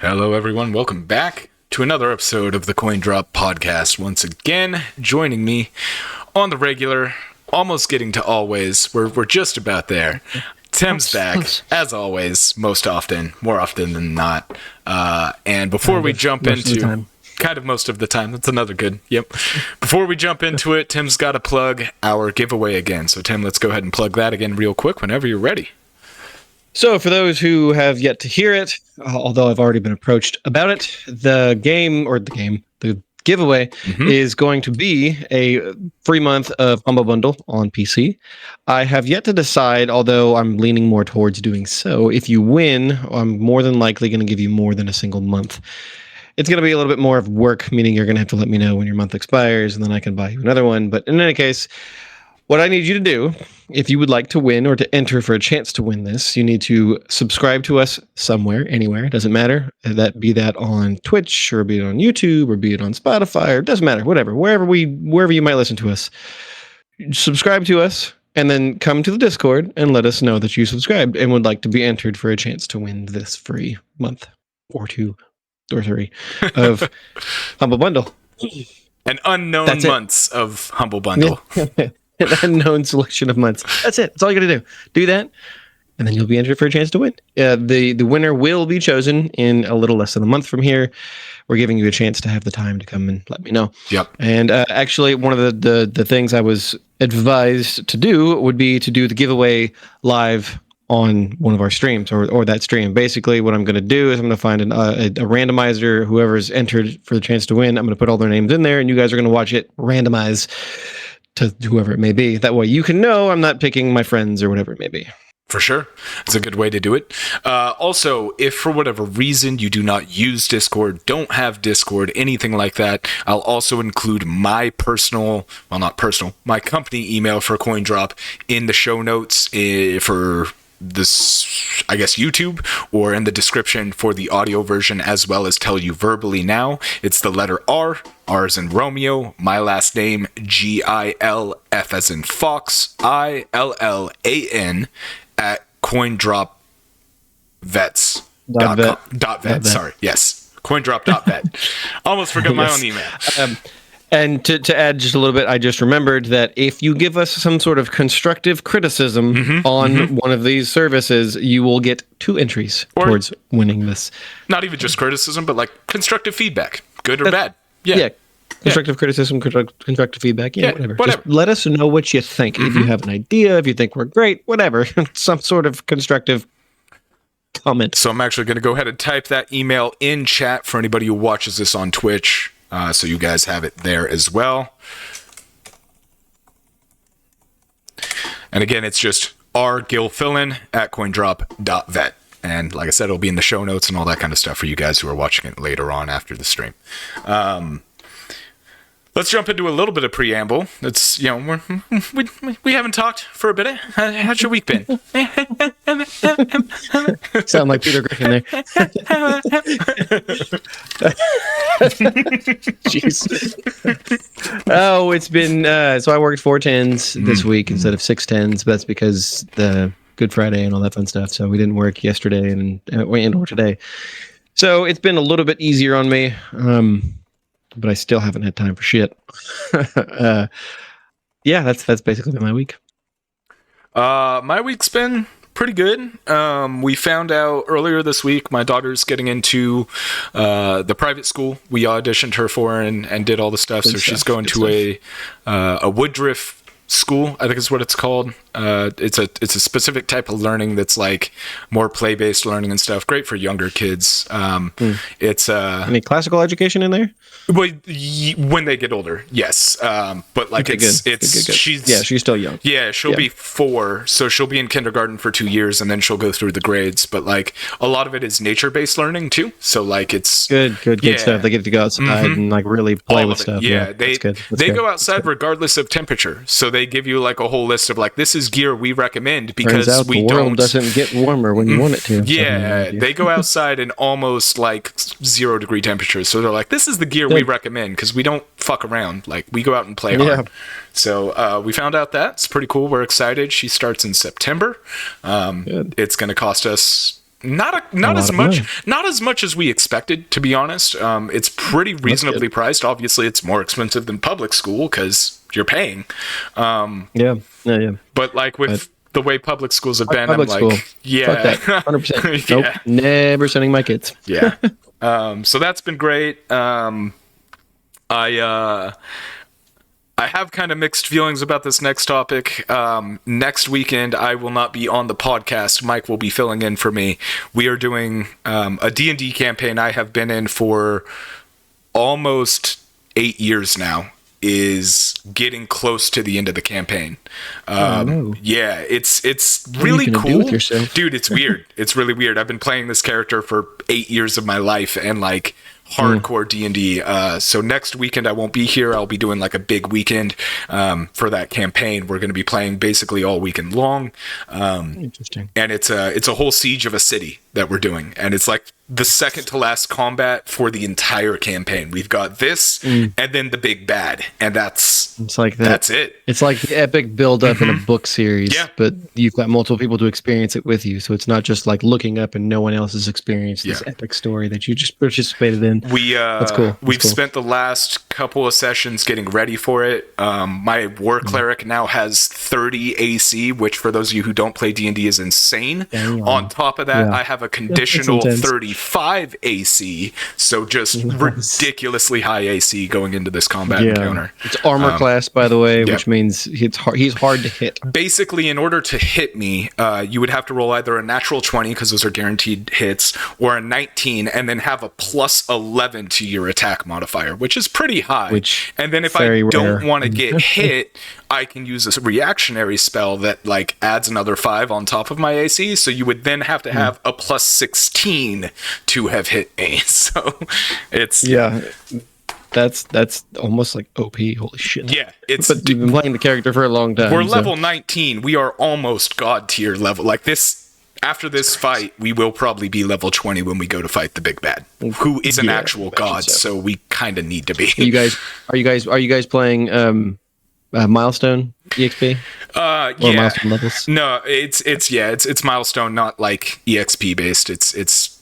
Hello, everyone. Welcome back to another episode of the Coin Drop Podcast. Once again, joining me on the regular, almost getting to always. We're just about there. Tim's back, as always, more often than not. And before we jump into... Kind of most of the time. That's another good. Yep. Before we jump into it, Tim's got to plug our giveaway again. So, Tim, let's go ahead and plug that again real quick whenever you're ready. So, for those who have yet to hear it, although I've already been approached about it, the giveaway is going to be a free month of Humble Bundle on PC. I have yet to decide, although I'm leaning more towards doing so. If you win, I'm more than likely going to give you more than a single month. It's going to be a little bit more of work, meaning you're going to have to let me know when your month expires, and then I can buy you another one. But in any case, what I need you to do, if you would like to win or to enter for a chance to win this, you need to subscribe to us somewhere, anywhere. It doesn't matter. Be that on Twitch, or be it on YouTube, or be it on Spotify, or it doesn't matter. Whatever, wherever you might listen to us. Subscribe to us, and then come to the Discord and let us know that you subscribed and would like to be entered for a chance to win this free month or two. Or three of Humble Bundle. An unknown months of Humble Bundle. An unknown selection of months. That's it. That's all you got to do. Do that, and then you'll be entered for a chance to win. The winner will be chosen in a little less than a month from here. We're giving you a chance to have the time to come and let me know. Yep. And actually, one of the things I was advised to do would be to do the giveaway live on one of our streams or that stream. Basically, what I'm going to do is I'm going to find a randomizer, whoever's entered for the chance to win. I'm going to put all their names in there, and you guys are going to watch it randomize to whoever it may be. That way you can know I'm not picking my friends or whatever it may be. For sure. It's a good way to do it. Also, if for whatever reason you do not use Discord, don't have Discord, anything like that, I'll also include my my company email for Coin Drop in the show notes for this, I guess, YouTube, or in the description for the audio version, as well as tell you verbally now. It's the letter R as in Romeo, my last name, GILF as in Fox, ILLAN at coindropvets.com. Sorry, yes, coindrop.vet. Almost forgot my own email. And to add just a little bit, I just remembered that if you give us some sort of constructive criticism on one of these services, you will get 2 entries towards winning this. Not even just criticism, but like constructive feedback, good or bad. Yeah. Constructive criticism, constructive feedback, whatever. Just let us know what you think. If you have an idea, if you think we're great, whatever. Some sort of constructive comment. So I'm actually going to go ahead and type that email in chat for anybody who watches this on Twitch. So you guys have it there as well. And again, it's just rgilfillin at coindrop.vet. And like I said, it'll be in the show notes and all that kind of stuff for you guys who are watching it later on after the stream. Let's jump into a little bit of preamble. It's, we haven't talked for a bit. How's your week been? Sound like Peter Griffin there. Jeez. Oh, it's been, so I worked 4 10s this week instead of 6 10s. But that's because the Good Friday and all that fun stuff. So we didn't work yesterday and or today. So it's been a little bit easier on me. But I still haven't had time for shit. That's basically been my week. My week's been pretty good. We found out earlier this week my daughter's getting into the private school we auditioned her for and did all the stuff. So she's going to a Woodruff school, I think is what it's called. It's a specific type of learning that's like more play-based learning and stuff. Great for younger kids. It's any classical education in there? Well, when they get older, yes. But like okay, good. She's still young. Yeah, she'll be 4, so she'll be in kindergarten for 2 years, and then she'll go through the grades. But like a lot of it is nature-based learning too. So like it's good stuff. They get to go outside and like really play with stuff. Yeah, they go outside regardless of temperature. So they give you like a whole list of like, this is gear we recommend because the world doesn't get warmer when you want it to. Yeah, they go outside in almost like 0 degree temperatures. So they're like, this is the gear we recommend because we don't fuck around. Like we go out and play hard. So we found out that it's pretty cool. We're excited. She starts in September. It's going to cost us Not as much as we expected, to be honest. It's pretty reasonably priced. Obviously, it's more expensive than public school because you're paying. Yeah. But like with the way public schools have been, public I'm like, school. yeah, Fuck that. 100%. Yeah. Nope. Never sending my kids. Yeah. So that's been great. I have kind of mixed feelings about this next topic. Next weekend, I will not be on the podcast. Mike will be filling in for me. We are doing a D&D campaign I have been in for almost 8 years now. Is getting close to the end of the campaign. No. Yeah, it's really cool. cool. Do with yourself? Dude, it's weird. It's really weird. I've been playing this character for 8 years of my life and like hardcore D&D. So next weekend I won't be here. I'll be doing like a big weekend for that campaign. We're going to be playing basically all weekend long. Interesting. And it's a whole siege of a city that we're doing. And it's like the second to last combat for the entire campaign. We've got this and then the big bad. And that's that. That's it. It's like the epic build up in a book series, but you've got multiple people to experience it with you. So it's not just like looking up and no one else has experienced this epic story that you just participated in. That's cool. We've spent the last couple of sessions getting ready for it. My war cleric now has 30 AC, which for those of you who don't play D&D is insane. Damn. On top of that, I have a conditional 35 AC, so just ridiculously high AC going into this combat encounter. It's armor class, by the way, which means he's hard to hit. Basically, in order to hit me, you would have to roll either a natural 20, because those are guaranteed hits, or a 19, and then have a plus 11 to your attack modifier, which is pretty high. And then if I don't want to get hit, I can use a reactionary spell that like adds another 5 on top of my AC, so you would then have to have a plus 16 to have hit me. So it's that's almost like OP. Holy shit. Yeah, it's but you've been playing the character for a long time. We're level 19. We are almost god tier level. Like this, after this fight, we will probably be level 20 when we go to fight the big bad, who is an actual god. So we kind of need to be. Are you guys playing Milestone EXP? Or Milestone levels? No, it's Milestone, not like EXP based. It's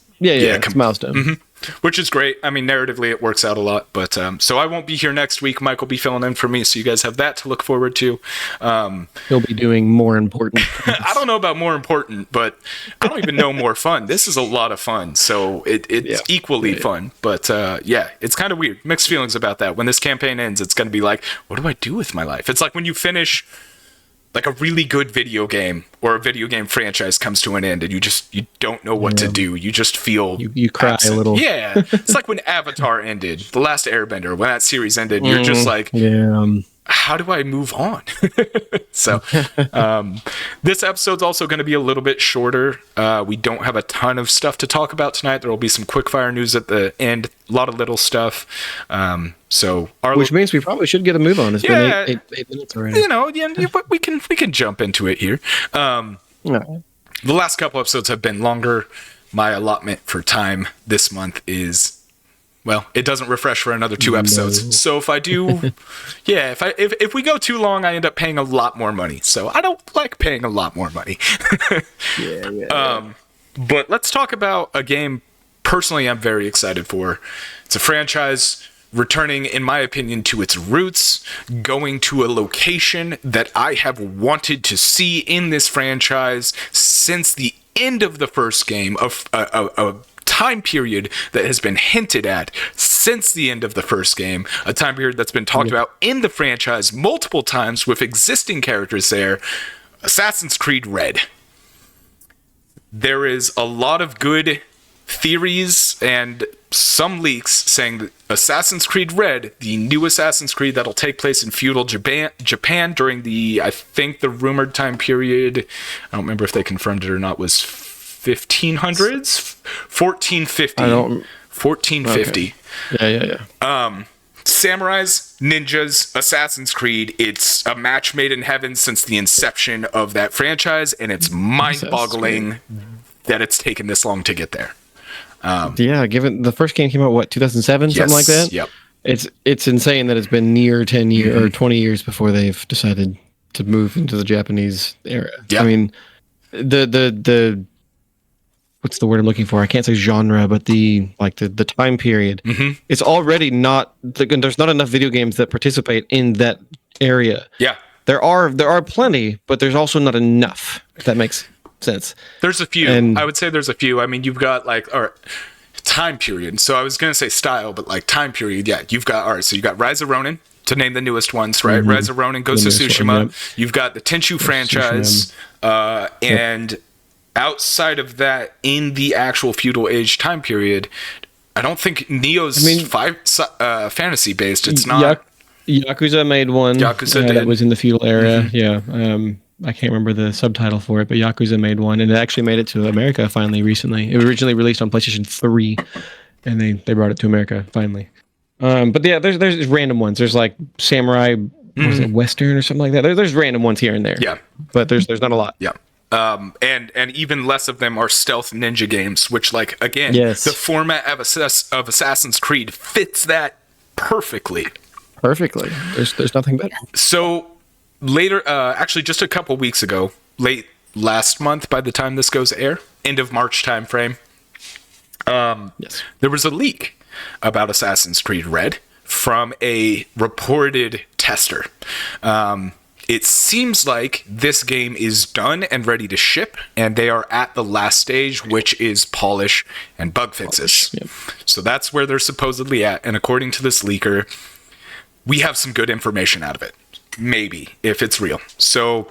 Milestone. Which is great. I mean, narratively, it works out a lot. But so I won't be here next week. Mike will be filling in for me, so you guys have that to look forward to. He'll be doing more important things. I don't know about more important, but I don't even know more fun. This is a lot of fun, so it's equally fun. But it's kind of weird. Mixed feelings about that. When this campaign ends, it's going to be like, what do I do with my life? It's like when you finish like a really good video game or a video game franchise comes to an end and you don't know what to do. You just feel you cry absent. a little. Yeah. It's like when Avatar ended, The Last Airbender, when that series ended, you're just like, how do I move on? So this episode's also going to be a little bit shorter. We don't have a ton of stuff to talk about tonight. There will be some quickfire news at the end, a lot of little stuff. Which means we probably should get a move on. It's been 8 minutes already. But we can jump into it here. The last couple episodes have been longer. My allotment for time this month is, well, it doesn't refresh for another 2 episodes. No. So if I do, if we go too long, I end up paying a lot more money. So I don't like paying a lot more money. But let's talk about a game personally I'm very excited for. It's a franchise returning, in my opinion, to its roots, going to a location that I have wanted to see in this franchise since the end of the first game, a time period that has been hinted at since the end of the first game, a time period that's been talked about in the franchise multiple times with existing characters there, Assassin's Creed Red. There is a lot of good theories and some leaks saying that Assassin's Creed Red, the new Assassin's Creed that'll take place in feudal Japan during I think the rumored time period, I don't remember if they confirmed it or not, was 1500s? 1450. 1450. Okay. Yeah. Samurais, ninjas, Assassin's Creed, it's a match made in heaven since the inception of that franchise, and it's mind-boggling that it's taken this long to get there. Given the first game came out, 2007, something like that? Yep. It's insane that it's been near 10 years or 20 years before they've decided to move into the Japanese era. Yep. I mean, the what's the word I'm looking for? I can't say genre, but the time period. Mm-hmm. It's already not. There's not enough video games that participate in that area. Yeah. There are plenty, but there's also not enough. If that makes sense. There's a few. And I would say there's a few. I mean, you've got or time period. So I was gonna say style, but like time period. Yeah, you've got So you got Rise of Ronin, to name the newest ones, right? Mm-hmm. Rise of Ronin, Ghost of Tsushima. Yep. You've got the Tenchu franchise, and outside of that, in the actual feudal age time period, I don't think Neo's fantasy based. It's not. Yakuza made one. Yakuza did. That was in the feudal era. Mm-hmm. Yeah. I can't remember the subtitle for it, but Yakuza made one, and it actually made it to America finally recently. It was originally released on PlayStation 3, and they brought it to America finally. But yeah, there's random ones. There's like samurai, was it Western or something like that? There's random ones here and there. Yeah, but there's not a lot. Yeah. And even less of them are stealth ninja games, which, like, again, the format of Assassin's Creed fits that perfectly. Perfectly. There's nothing better. So later, actually just a couple weeks ago, late last month by the time this goes air, end of March timeframe, there was a leak about Assassin's Creed Red from a reported tester. It seems like this game is done and ready to ship, and they are at the last stage, which is polish and bug fixes. Yep. So that's where they're supposedly at, and according to this leaker, we have some good information out of it. Maybe, if it's real. So,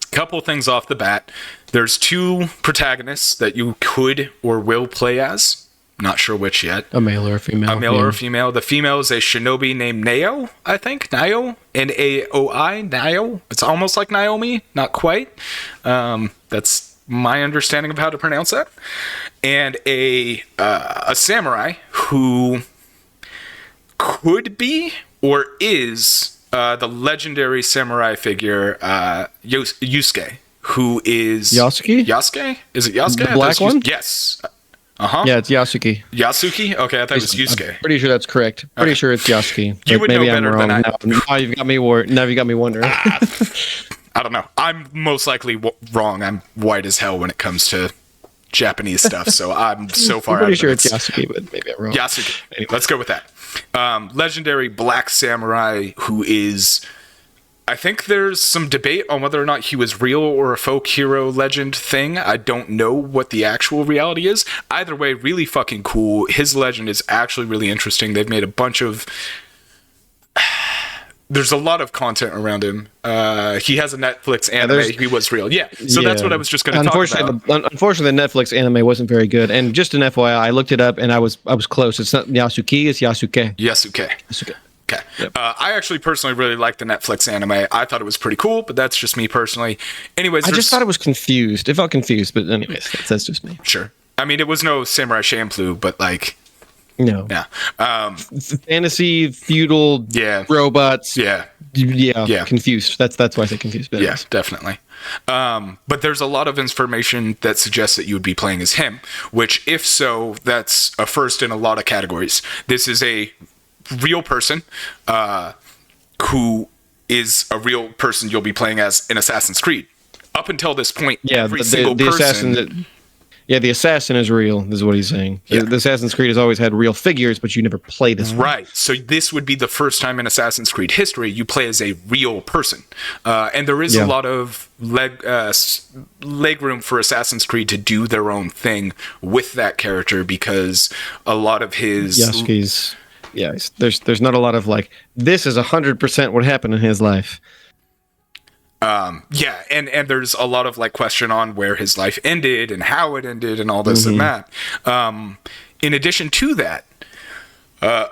a couple things off the bat. There's 2 protagonists that you could or will play as. Not sure which yet. A male or a female. A male or a female. The female is a shinobi named Nao, I think. Nao? Naoi? Nao? It's almost like Naomi. Not quite. That's my understanding of how to pronounce that. And a samurai who could be or is the legendary samurai figure Yusuke, who is... Yasuke? Yasuke? Is it Yasuke? The black one? Yes. Uh-huh. Yeah, it's Yasuke. Yasuke? Okay, I thought it was Yusuke. I'm pretty sure that's correct. Pretty sure it's Yasuke. You would know better than I. Now you've got me wondering. I don't know. I'm most likely wrong. I'm white as hell when it comes to Japanese stuff, so I'm so far out of it. I'm pretty sure it's Yasuke, but maybe I'm wrong. Yasuke. Anyway, let's go with that. Legendary black samurai who is... I think there's some debate on whether or not he was real or a folk hero legend thing. I don't know what the actual reality is. Either way, really fucking cool. His legend is actually really interesting. They've made a bunch of... There's a lot of content around him. He has a Netflix anime. He was real. Yeah. So that's what I was just going to talk about. Unfortunately, the Netflix anime wasn't very good. And just an FYI, I looked it up and I was close. It's not Yasuke, it's Yasuke. Yasuke. Okay. Yep. I actually personally really liked the Netflix anime. I thought it was pretty cool, but that's just me personally. Anyways, I just thought it was confused. It felt confused, but anyways, that's just me. Sure. I mean, it was no Samurai Champloo, but like... No. Yeah. Fantasy, feudal, robots. Yeah. Confused. That's why I say confused. Yeah, definitely. But there's a lot of information that suggests that you would be playing as him, which, if so, that's a first in a lot of categories. This is a real person who is a real person you'll be playing as in Assassin's Creed. Up until this point, every single person... the assassin is real, is what he's saying. Yeah. The Assassin's Creed has always had real figures, but you never played as one. Right. So this would be the first time in Assassin's Creed history you play as a real person. And there is a lot of leg room for Assassin's Creed to do their own thing with that character, because a lot of his... Yasuke's... Yeah, there's not a lot of like, this is 100% what happened in his life. And there's a lot of like question on where his life ended and how it ended and all this and that. In addition to that, I'm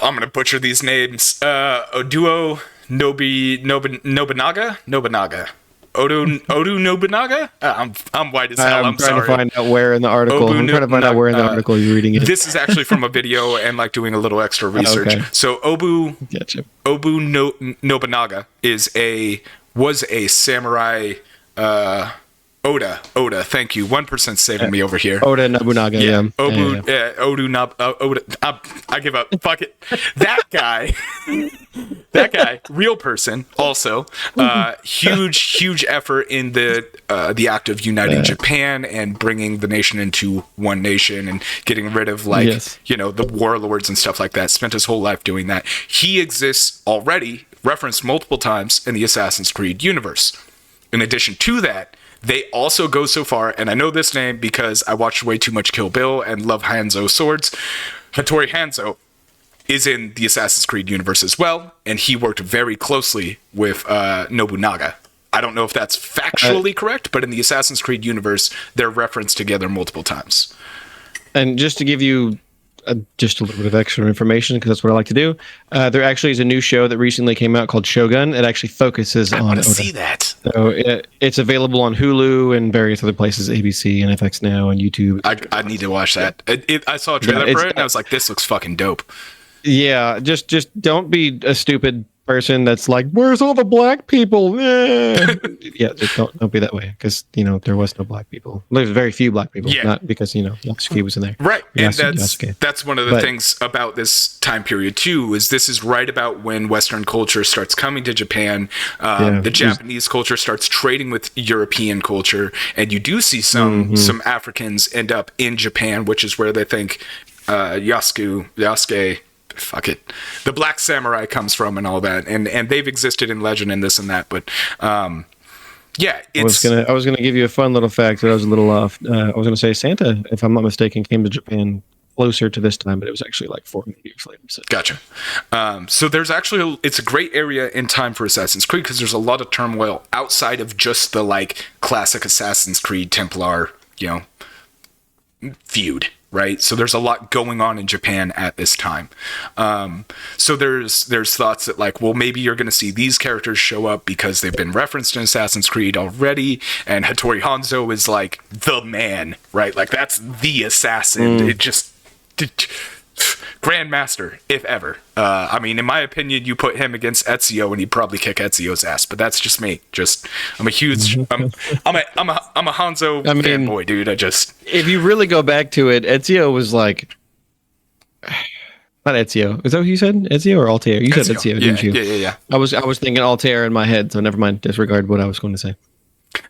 gonna butcher these names. Oduo Nobunaga. Odu Nobunaga? I'm white as hell. I'm trying to find out where in the article. I'm trying to find out where in the article you're reading it. This is actually from a video and like doing a little extra research. Okay. So Obu Nobunaga was a samurai Oda, thank you. 1% saving me over here. Oda Nobunaga. Yeah. I give up. Fuck it. That guy, real person. Also, huge effort in the act of uniting Japan and bringing the nation into one nation and getting rid of the warlords and stuff like that. Spent his whole life doing that. He exists already, referenced multiple times in the Assassin's Creed universe. In addition to that, they also go so far, and I know this name because I watched way too much Kill Bill and love Hanzo swords. Hattori Hanzo is in the Assassin's Creed universe as well, and he worked very closely with Nobunaga. I don't know if that's factually correct, but in the Assassin's Creed universe, they're referenced together multiple times. And just to give you just a little bit of extra information, because that's what I like to do, there actually is a new show that recently came out called Shogun. It actually focuses on... I want to see that. So it's available on Hulu and various other places, ABC and FX Now and YouTube. I need to watch that. I saw a trailer for it, and I was like, this looks fucking dope. Yeah, just don't be a stupid person that's like, where's all the black people? Yeah, just don't be that way, because there was no black people. There's very few black people, not because Yasuke was in there, right? And that's one of the things about this time period too, is this is right about when Western culture starts coming to Japan. The Japanese culture starts trading with European culture, and you do see some Africans end up in Japan, which is where they think Yasuke, fuck it, the black samurai comes from and all that, and they've existed in legend and this and that, but it's... I was gonna give you a fun little fact that I was a little off. I was gonna say Santa, if I'm not mistaken, came to Japan closer to this time, but it was actually like 400 years later. So. Gotcha. So there's actually it's a great area in time for Assassin's Creed, because there's a lot of turmoil outside of just the like classic Assassin's Creed Templar feud. Right, so there's a lot going on in Japan at this time. So there's thoughts that like, well, maybe you're going to see these characters show up because they've been referenced in Assassin's Creed already, and Hattori Hanzo is like the man, right? Like that's the assassin. It just Grandmaster, if ever. I mean, in my opinion, you put him against Ezio and he'd probably kick Ezio's ass. But that's just me. I'm a huge, I'm a Hanzo fanboy, dude. If you really go back to it, Ezio was like, not Ezio. Is that what you said? Ezio or Altair? You said Ezio, didn't you? Yeah. I was thinking Altair in my head, so never mind. Disregard what I was going to say.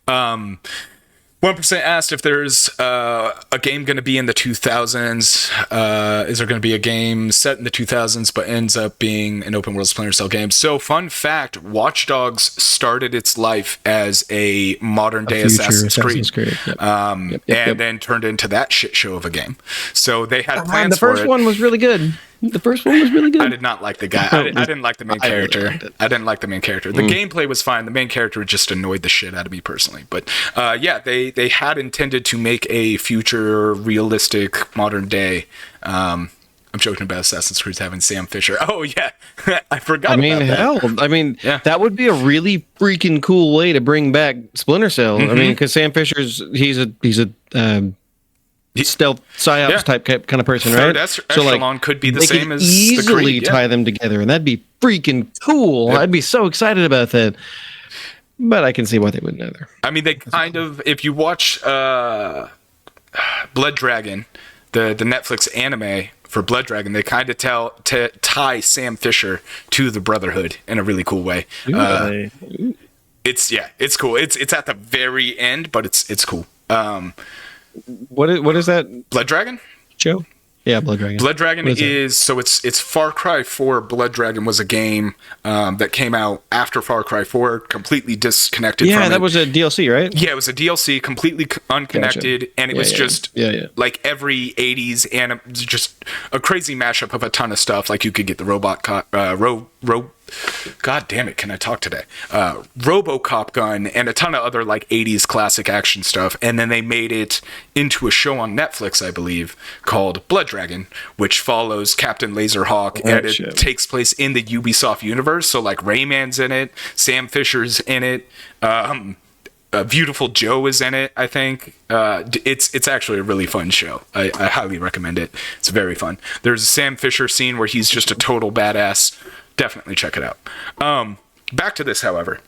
1% asked if there's a game going to be in the 2000s. Is there going to be a game set in the 2000s but ends up being an open world Splinter Cell game? So, fun fact, Watch Dogs started its life as a modern day Assassin's Creed. Yep. And then turned into that shit show of a game. So they had plans for it. The first one was really good. I did not like the guy. I didn't like the main character. I didn't like the main character. The gameplay was fine. The main character just annoyed the shit out of me personally. But they had intended to make a future realistic modern day. I'm joking about Assassin's Creed having Sam Fisher. Oh yeah, I forgot. That would be a really freaking cool way to bring back Splinter Cell. I mean, because Sam Fisher's he's a stealth psyops type kind of person, right? Echelon could be the same as easily the Creed, tie them together, and that'd be freaking cool. I'd be so excited about that. But I can see why they wouldn't either. I mean, they kind of, if you watch Blood Dragon, the Netflix anime for Blood Dragon, they kind of tie Sam Fisher to the Brotherhood in a really cool way. It's cool. It's at the very end, but it's cool. What is that? Blood Dragon? Joe? Yeah, Blood Dragon. Blood Dragon is it's Far Cry 4. Blood Dragon was a game that came out after Far Cry 4, completely disconnected from it. Yeah, that was a DLC, right? Yeah, it was a DLC, completely unconnected, and it was just like every 80s anime, just a crazy mashup of a ton of stuff. Like you could get the God damn it, can I talk today? RoboCop gun and a ton of other like 80s classic action stuff. And then they made it into a show on Netflix, I believe, called Blood Dragon, which follows Captain Laserhawk, and it takes place in the Ubisoft universe. So like Rayman's in it, Sam Fisher's in it, Beautiful Joe is in it, I think. It's actually a really fun show. I highly recommend it. It's very fun. There's a Sam Fisher scene where he's just a total badass. Definitely check it out. Back to this, however.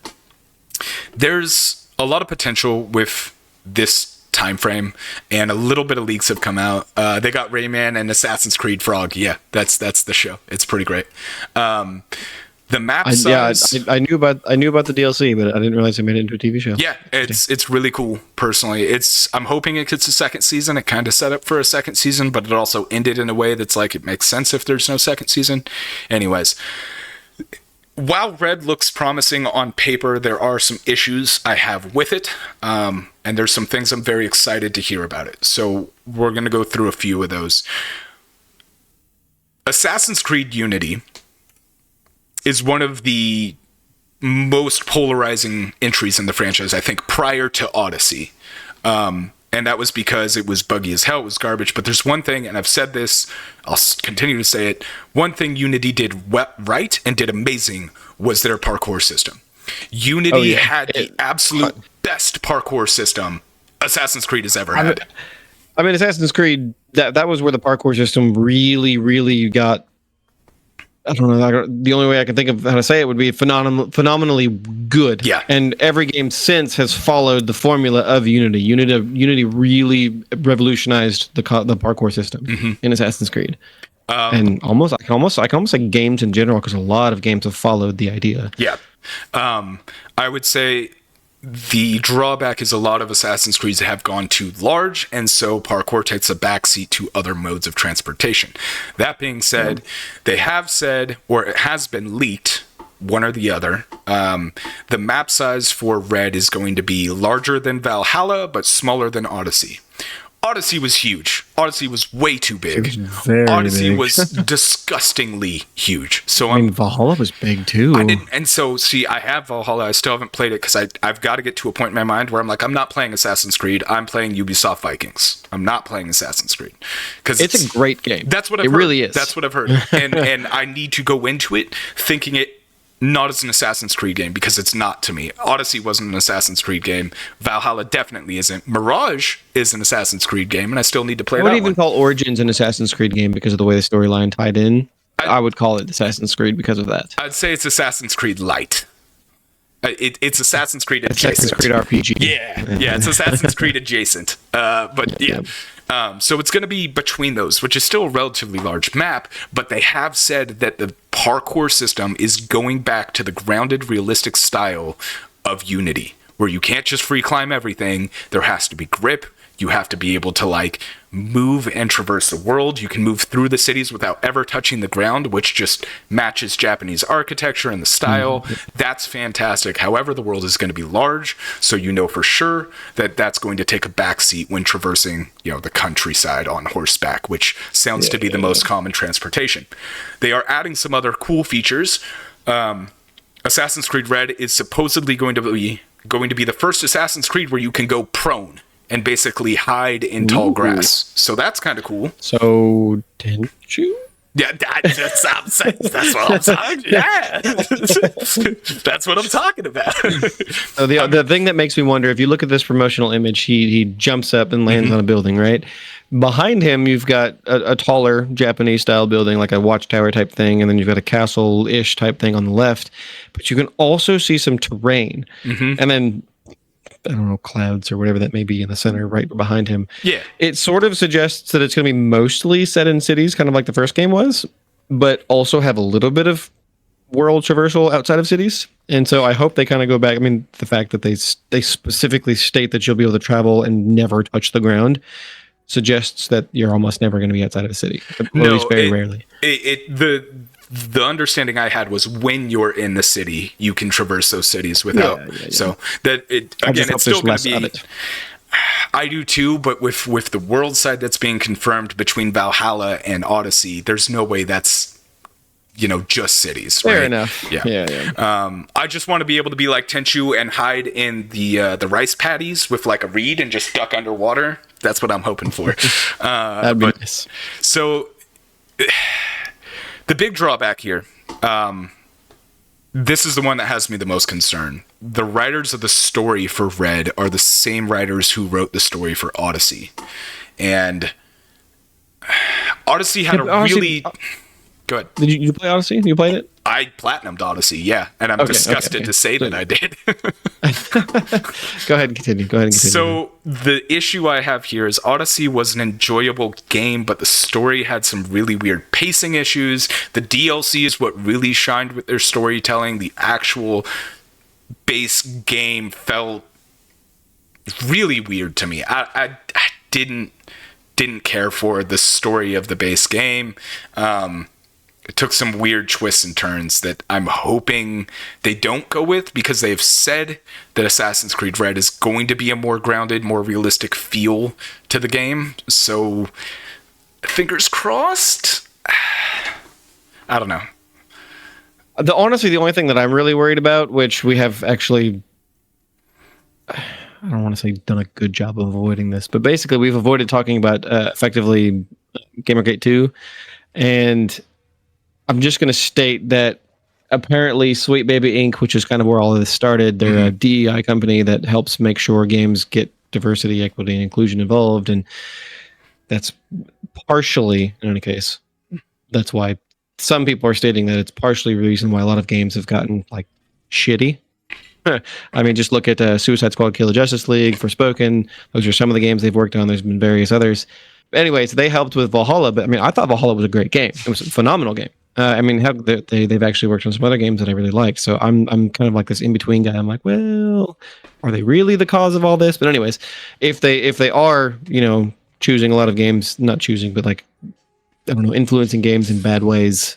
There's a lot of potential with this time frame, and a little bit of leaks have come out. They got Rayman and Assassin's Creed Frog. Yeah, that's the show. It's pretty great. The map size. Yeah, I knew about the DLC, but I didn't realize they made it into a TV show. Yeah, it's really cool. Personally, I'm hoping it gets a second season. It kind of set up for a second season, but it also ended in a way that's like it makes sense if there's no second season. Anyways, while Red looks promising on paper, there are some issues I have with it, and there's some things I'm very excited to hear about it. So we're gonna go through a few of those. Assassin's Creed Unity is one of the most polarizing entries in the franchise, I think, prior to Odyssey. And that was because it was buggy as hell, it was garbage. But there's one thing, and I've said this, I'll continue to say it, one thing Unity did right and did amazing was their parkour system. Unity had the absolute best parkour system Assassin's Creed has ever had. I mean, Assassin's Creed, that was where the parkour system really, really got... I don't know. The only way I can think of how to say it would be phenomenally good. Yeah. And every game since has followed the formula of Unity. Unity really revolutionized the parkour system in Assassin's Creed. And I can almost say games in general, because a lot of games have followed the idea. Yeah. I would say the drawback is a lot of Assassin's Creeds have gone too large, and so parkour takes a backseat to other modes of transportation. That being said, they have said, or it has been leaked, one or the other, the map size for Red is going to be larger than Valhalla, but smaller than Odyssey. Odyssey was huge. Odyssey was way too big. Odyssey big. was disgustingly huge. So I mean, Valhalla was big too. I have Valhalla. I still haven't played it because I've got to get to a point in my mind where I'm like, I'm not playing Assassin's Creed. I'm playing Ubisoft Vikings. I'm not playing Assassin's Creed because it's a great game. That's what I've heard. It really is. That's what I've heard. And I need to go into it thinking it not as an Assassin's Creed game, because it's not to me. Odyssey wasn't an Assassin's Creed game. Valhalla definitely isn't. Mirage is an Assassin's Creed game, and I still need to play that one. I would even call Origins an Assassin's Creed game because of the way the storyline tied in. I would call it Assassin's Creed because of that. I'd say it's Assassin's Creed Light. It's Assassin's Creed adjacent. Assassin's Creed RPG. Yeah, it's Assassin's Creed adjacent. But yeah. So it's going to be between those, which is still a relatively large map, but they have said that the parkour system is going back to the grounded, realistic style of Unity, where you can't just free climb everything. There has to be grip. You have to be able to like move and traverse the world. You can move through the cities without ever touching the ground, which just matches Japanese architecture and the style. That's fantastic. However, the world is going to be large, so you know for sure that that's going to take a backseat when traversing, the countryside on horseback, which sounds to be the most common transportation. They are adding some other cool features. Assassin's Creed Red is supposedly going to be the first Assassin's Creed where you can go prone and basically hide in tall grass. So that's kind of cool. So, didn't you? Yeah, that's what I'm talking. Yeah, that's what I'm talking about. So the thing that makes me wonder, if you look at this promotional image, he jumps up and lands on a building, right? Behind him, you've got a taller Japanese style building, like a watchtower type thing, and then you've got a castle-ish type thing on the left. But you can also see some terrain, and then I don't know, clouds or whatever that may be in the center right behind him. Yeah. It sort of suggests that it's going to be mostly set in cities, kind of like the first game was, but also have a little bit of world traversal outside of cities. And so I hope they kind of go back. I mean, the fact that they specifically state that you'll be able to travel and never touch the ground suggests that you're almost never going to be outside of a city, at least very rarely. The understanding I had was when you're in the city, you can traverse those cities without. Yeah. So that it's still going to be. I do too, but with the world side that's being confirmed between Valhalla and Odyssey, there's no way that's just cities. Fair right? enough. Yeah. I just want to be able to be like Tenchu and hide in the rice paddies with like a reed and just duck underwater. That's what I'm hoping for. That'd be nice. So. The big drawback here, this is the one that has me the most concerned. The writers of the story for Red are the same writers who wrote the story for Odyssey. And Odyssey had Go ahead. Did you play Odyssey? You played it? I platinumed Odyssey, yeah, and I'm disgusted to say that I did. Go ahead and continue. So the issue I have here is Odyssey was an enjoyable game, but the story had some really weird pacing issues. The DLC is what really shined with their storytelling. The actual base game felt really weird to me. I didn't care for the story of the base game. It took some weird twists and turns that I'm hoping they don't go with, because they've said that Assassin's Creed Red is going to be a more grounded, more realistic feel to the game. So, fingers crossed. I don't know. Honestly, the only thing that I'm really worried about, which we have actually, I don't want to say done a good job of avoiding this, but basically we've avoided talking about effectively Gamergate 2, and I'm just going to state that apparently Sweet Baby Inc., which is kind of where all of this started, they're a DEI company that helps make sure games get diversity, equity, and inclusion involved, and that's partially, in any case, that's why some people are stating that it's partially the reason why a lot of games have gotten like shitty. I mean, just look at Suicide Squad, Kill the Justice League, Forspoken. Those are some of the games they've worked on. There's been various others. But anyways, they helped with Valhalla, but I mean, I thought Valhalla was a great game. It was a phenomenal game. I mean, they've actually worked on some other games that I really like. So I'm kind of like this in between guy. I'm like, well, are they really the cause of all this? But anyways, if they are, choosing a lot of games, not choosing, but like, I don't know, influencing games in bad ways,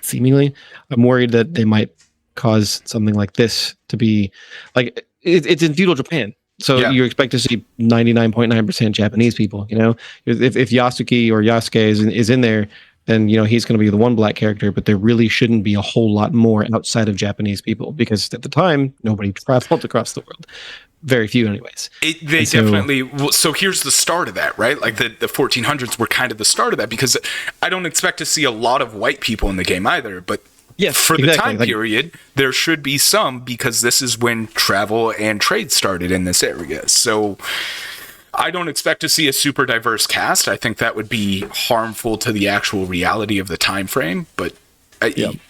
seemingly, I'm worried that they might cause something like this to be like it's in feudal Japan. So you expect to see 99.9% Japanese people, if Yasuke or Yasuke is in there, then, he's going to be the one black character, but there really shouldn't be a whole lot more outside of Japanese people, because at the time, nobody traveled across the world. Very few anyways. So here's the start of that, right? Like the 1400s were kind of the start of that, because I don't expect to see a lot of white people in the game either, but for the time period, there should be some, because this is when travel and trade started in this area. So I don't expect to see a super diverse cast. I think that would be harmful to the actual reality of the time frame, but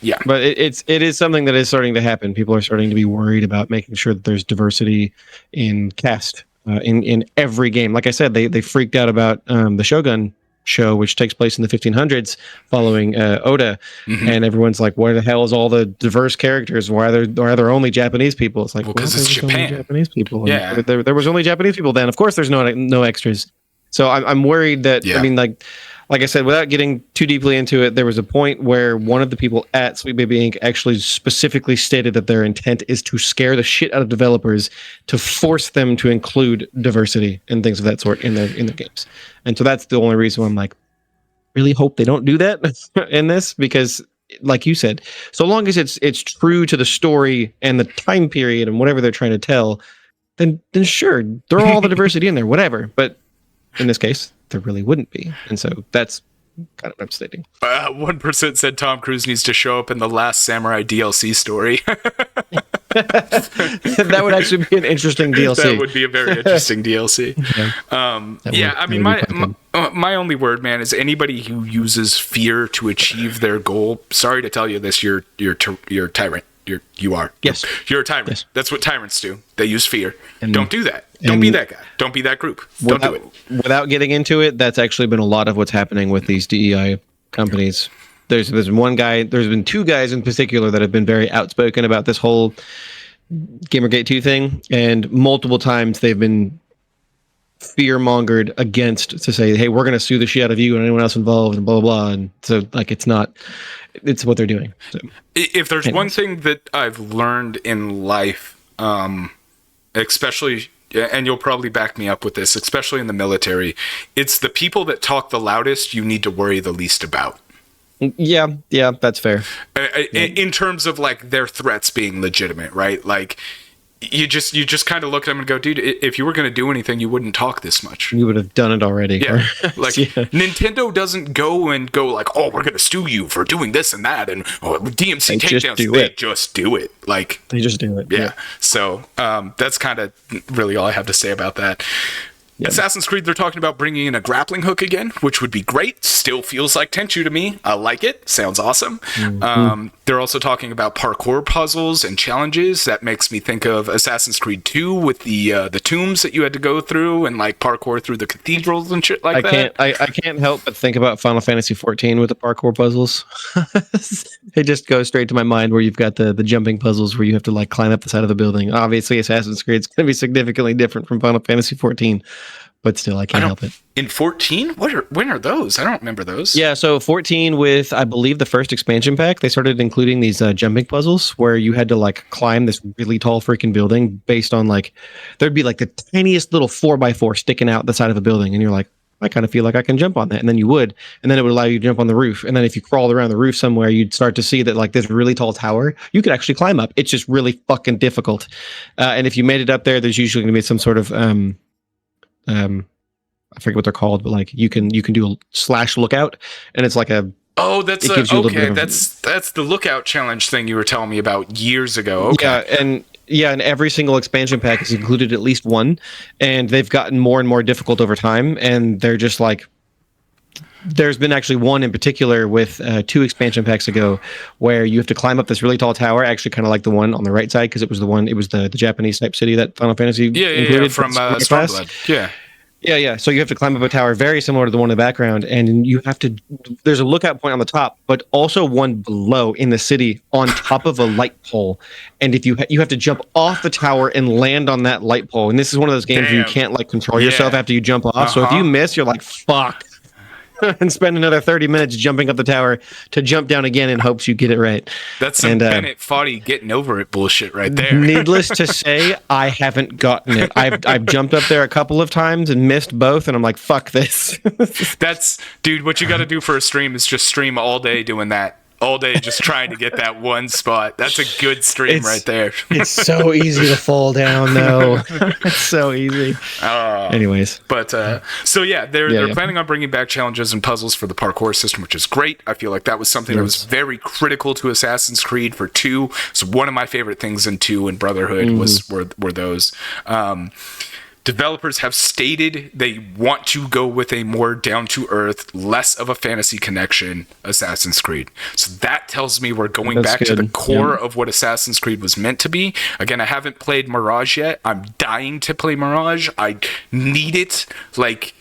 yeah. But it is something that is starting to happen. People are starting to be worried about making sure that there's diversity in cast in every game. Like I said, they freaked out about the Shogun show, which takes place in the 1500s following Oda, and everyone's like, where the hell is all the diverse characters? Why are there only Japanese people? It's like, because it's Japan. Japanese people. Yeah, there was only Japanese people then. Of course, there's no extras. So I'm worried that I mean, like I said, without getting too deeply into it, there was a point where one of the people at Sweet Baby Inc. actually specifically stated that their intent is to scare the shit out of developers to force them to include diversity and things of that sort in their games. And so that's the only reason why I'm like, really hope they don't do that in this, because like you said, so long as it's true to the story and the time period and whatever they're trying to tell, then sure, throw all the diversity in there, whatever. But in this case, there really wouldn't be. And so that's kind of what I'm stating. 1% said Tom Cruise needs to show up in the Last Samurai DLC story. That would actually be an interesting DLC. That would be a very interesting DLC. I mean, my only word, man, is anybody who uses fear to achieve their goal. Sorry to tell you this, you're a tyrant. You are. Yes. You're a tyrant. Yes. That's what tyrants do. They use fear. And don't do that. Don't be that guy. Don't be that group. Don't do it. Without getting into it, that's actually been a lot of what's happening with these DEI companies. There's been two guys in particular that have been very outspoken about this whole Gamergate 2 thing, and multiple times they've been fear-mongered against to say, hey, we're going to sue the shit out of you and anyone else involved and blah, blah, blah. And so it's what they're doing. So, if there's one thing that I've learned in life, especially, and you'll probably back me up with this, especially in the military, it's the people that talk the loudest you need to worry the least about. Yeah, that's fair. In terms of like their threats being legitimate, right? Like you just kind of look at them and go, dude, if you were going to do anything, you wouldn't talk this much. You would have done it already. Yeah. Like Nintendo doesn't go like, oh, we're going to sue you for doing this and that. And DMC takedowns. They just do it. Like they just do it. Yeah. So that's kind of really all I have to say about that. Assassin's Creed, they're talking about bringing in a grappling hook again, which would be great. Still feels like Tenchu to me. I like it. Sounds awesome. They're also talking about parkour puzzles and challenges. That makes me think of Assassin's Creed 2 with the tombs that you had to go through and like parkour through the cathedrals and shit like that. I can't help but think about Final Fantasy 14 with the parkour puzzles. It just goes straight to my mind where you've got the jumping puzzles where you have to like climb up the side of the building. Obviously, Assassin's Creed is going to be significantly different from Final Fantasy 14. But still, I can't help it. In 14? When are those? I don't remember those. Yeah, so 14 with, I believe, the first expansion pack, they started including these jumping puzzles where you had to like climb this really tall freaking building based on like, there'd be like the tiniest little 4x4 sticking out the side of a building. And you're like, I kind of feel like I can jump on that. And then you would. And then it would allow you to jump on the roof. And then if you crawled around the roof somewhere, you'd start to see that like this really tall tower, you could actually climb up. It's just really fucking difficult. And if you made it up there, there's usually going to be some sort of, I forget what they're called, but like you can do a / lookout, and it's like a that's that's the lookout challenge thing you were telling me about years ago. Okay, and every single expansion pack has included at least one, and they've gotten more and more difficult over time, and they're just like. There's been actually one in particular with 2 expansion packs ago where you have to climb up this really tall tower, actually kind of like the one on the right side because it was the Japanese type city that Final Fantasy included from Stormblood. Yeah. So you have to climb up a tower very similar to the one in the background, and you have to. There's a lookout point on the top, but also one below in the city on top of a light pole. And if you have to jump off the tower and land on that light pole. And this is one of those games where you can't like control yourself after you jump off. So if you miss, you're like fuck. And spend another 30 minutes jumping up the tower to jump down again in hopes you get it right. That's some Bennett Foddy getting over it bullshit right there. Needless to say, I haven't gotten it. I've jumped up there a couple of times and missed both, and I'm like, fuck this. Dude, what you got to do for a stream is just stream all day doing that. All day just trying to get that one spot. That's a good stream right there. It's so easy to fall down, though. It's so easy. Anyways. But, they're planning on bringing back challenges and puzzles for the parkour system, which is great. I feel like that was something that was very critical to Assassin's Creed for 2. So one of my favorite things in 2 and Brotherhood were those. Developers have stated they want to go with a more down-to-earth, less of a fantasy connection Assassin's Creed. So that tells me we're going back to the core of what Assassin's Creed was meant to be. Again, I haven't played Mirage yet. I'm dying to play Mirage. I need it like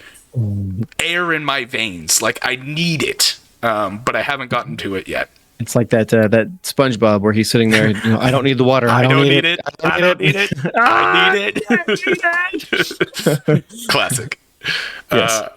air in my veins. Like, I need it, but I haven't gotten to it yet. It's like that SpongeBob where he's sitting there. I don't need the water. I don't need it. I don't need it. I need it. Classic. Yes.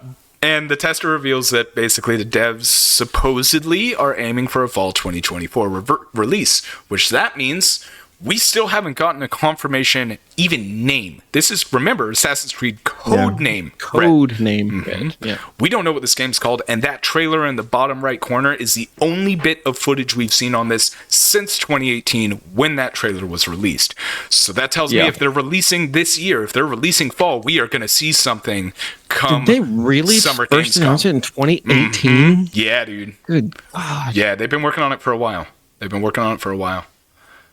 And the tester reveals that basically the devs supposedly are aiming for a fall 2024 release, which that means we still haven't gotten a confirmation, even name. This is, remember, Assassin's Creed code name. Code name. Mm-hmm. Yeah. We don't know what this game's called, and that trailer in the bottom right corner is the only bit of footage we've seen on this since 2018 when that trailer was released. So that tells me if they're releasing this year, if they're releasing fall, we are going to see something come. Did they really first announce it in 2018? Mm-hmm. Yeah, dude. Good God. Yeah, they've been working on it for a while.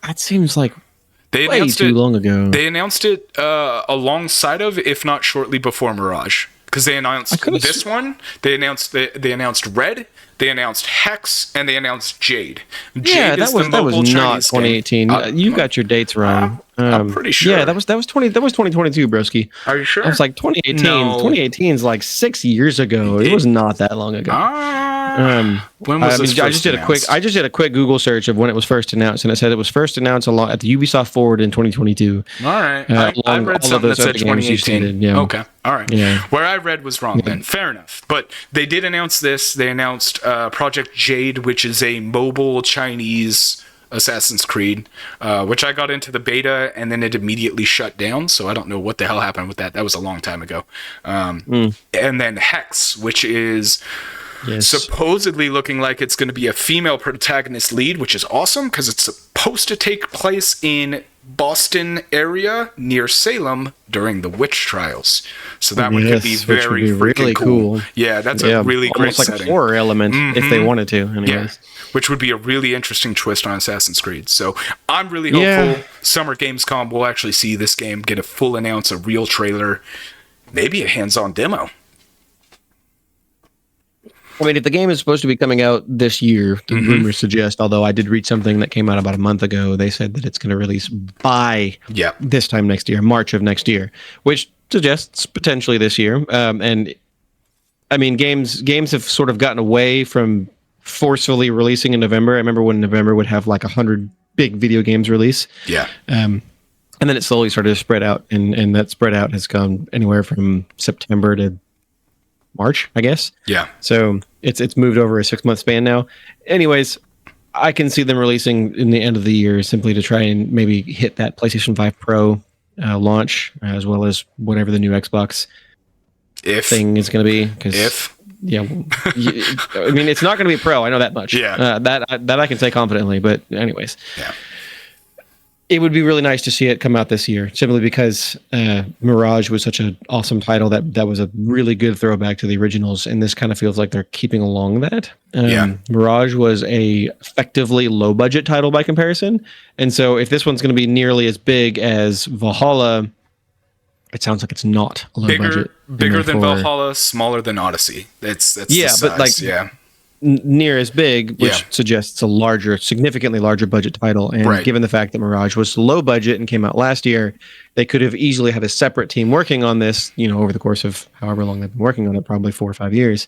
That seems like they way too long ago. They announced it alongside of, if not shortly before, Mirage. Because they announced this one, they announced Red, they announced Hex, and they announced Jade. Jade that was not 2018. You got your dates wrong. I'm pretty sure. Yeah, that was 2022, broski. Are you sure? I was like 2018. No. 2018 is like 6 years ago. It was not that long ago. When was this I just did a quick Google search of when it was first announced, and it said it was first announced at the Ubisoft Forward in 2022. All right, I read something that said 2018. Okay, all right. Yeah. Where I read was wrong then. Fair enough. But they did announce this. They announced Project Jade, which is a mobile Chinese Assassin's Creed, which I got into the beta and then it immediately shut down. So I don't know what the hell happened with that. That was a long time ago. And then Hex, which is supposedly looking like it's going to be a female protagonist lead, which is awesome because it's supposed to take place in Boston area near Salem during the witch trials. So that one could be very freaking cool. Yeah, that's a really great like setting. A horror element if they wanted to. Anyways. Yeah, which would be a really interesting twist on Assassin's Creed. So I'm really hopeful Summer Gamescom we'll actually see this game get a full announce, a real trailer. maybe a hands-on demo. I mean, if the game is supposed to be coming out this year, the rumors suggest, although I did read something that came out about a month ago, they said that it's going to release by this time next year, March of next year, which suggests potentially this year. And I mean, games have sort of gotten away from forcefully releasing in November. I remember when November would have like 100 big video games release. Yeah. And then it slowly started to spread out, and that spread out has gone anywhere from September to March, I guess. Yeah. So it's moved over a 6-month span now. Anyways, I can see them releasing in the end of the year simply to try and maybe hit that PlayStation 5 Pro launch, as well as whatever the new Xbox thing is going to be. I mean, it's not going to be Pro. I know that much. Yeah. That I can say confidently. But anyways. Yeah. It would be really nice to see it come out this year, simply because Mirage was such an awesome title that was a really good throwback to the originals, and this kind of feels like they're keeping along that. Mirage was a effectively low-budget title by comparison, and so if this one's going to be nearly as big as Valhalla, it sounds like it's not a low budget. Bigger than Valhalla, smaller than Odyssey. That's the size. But like near as big, which suggests a significantly larger budget title. And given the fact that Mirage was low budget and came out last year, they could have easily had a separate team working on this, over the course of however long they've been working on it, probably 4 or 5 years.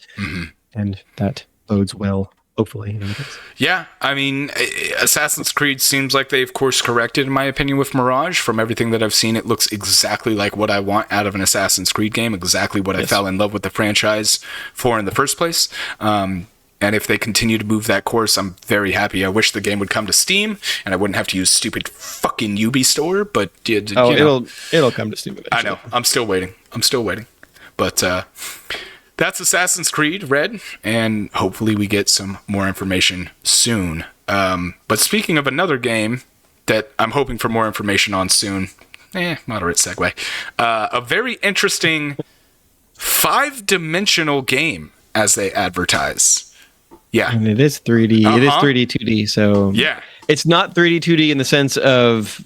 And that bodes well, hopefully. Yeah, I mean, Assassin's Creed seems like they've course corrected, in my opinion, with Mirage. From everything that I've seen, it looks exactly like what I want out of an Assassin's Creed game, exactly what I fell in love with the franchise for in the first place. And if they continue to move that course, I'm very happy. I wish the game would come to Steam, and I wouldn't have to use stupid fucking Ubi Store. But it'll come to Steam eventually. I know. I'm still waiting. But that's Assassin's Creed Red, and hopefully we get some more information soon. But speaking of another game that I'm hoping for more information on soon, moderate segue. A very interesting 5-dimensional game, as they advertise. Yeah. And it is 3D. It is 3D, 2D. So it's not 3D, 2D in the sense of,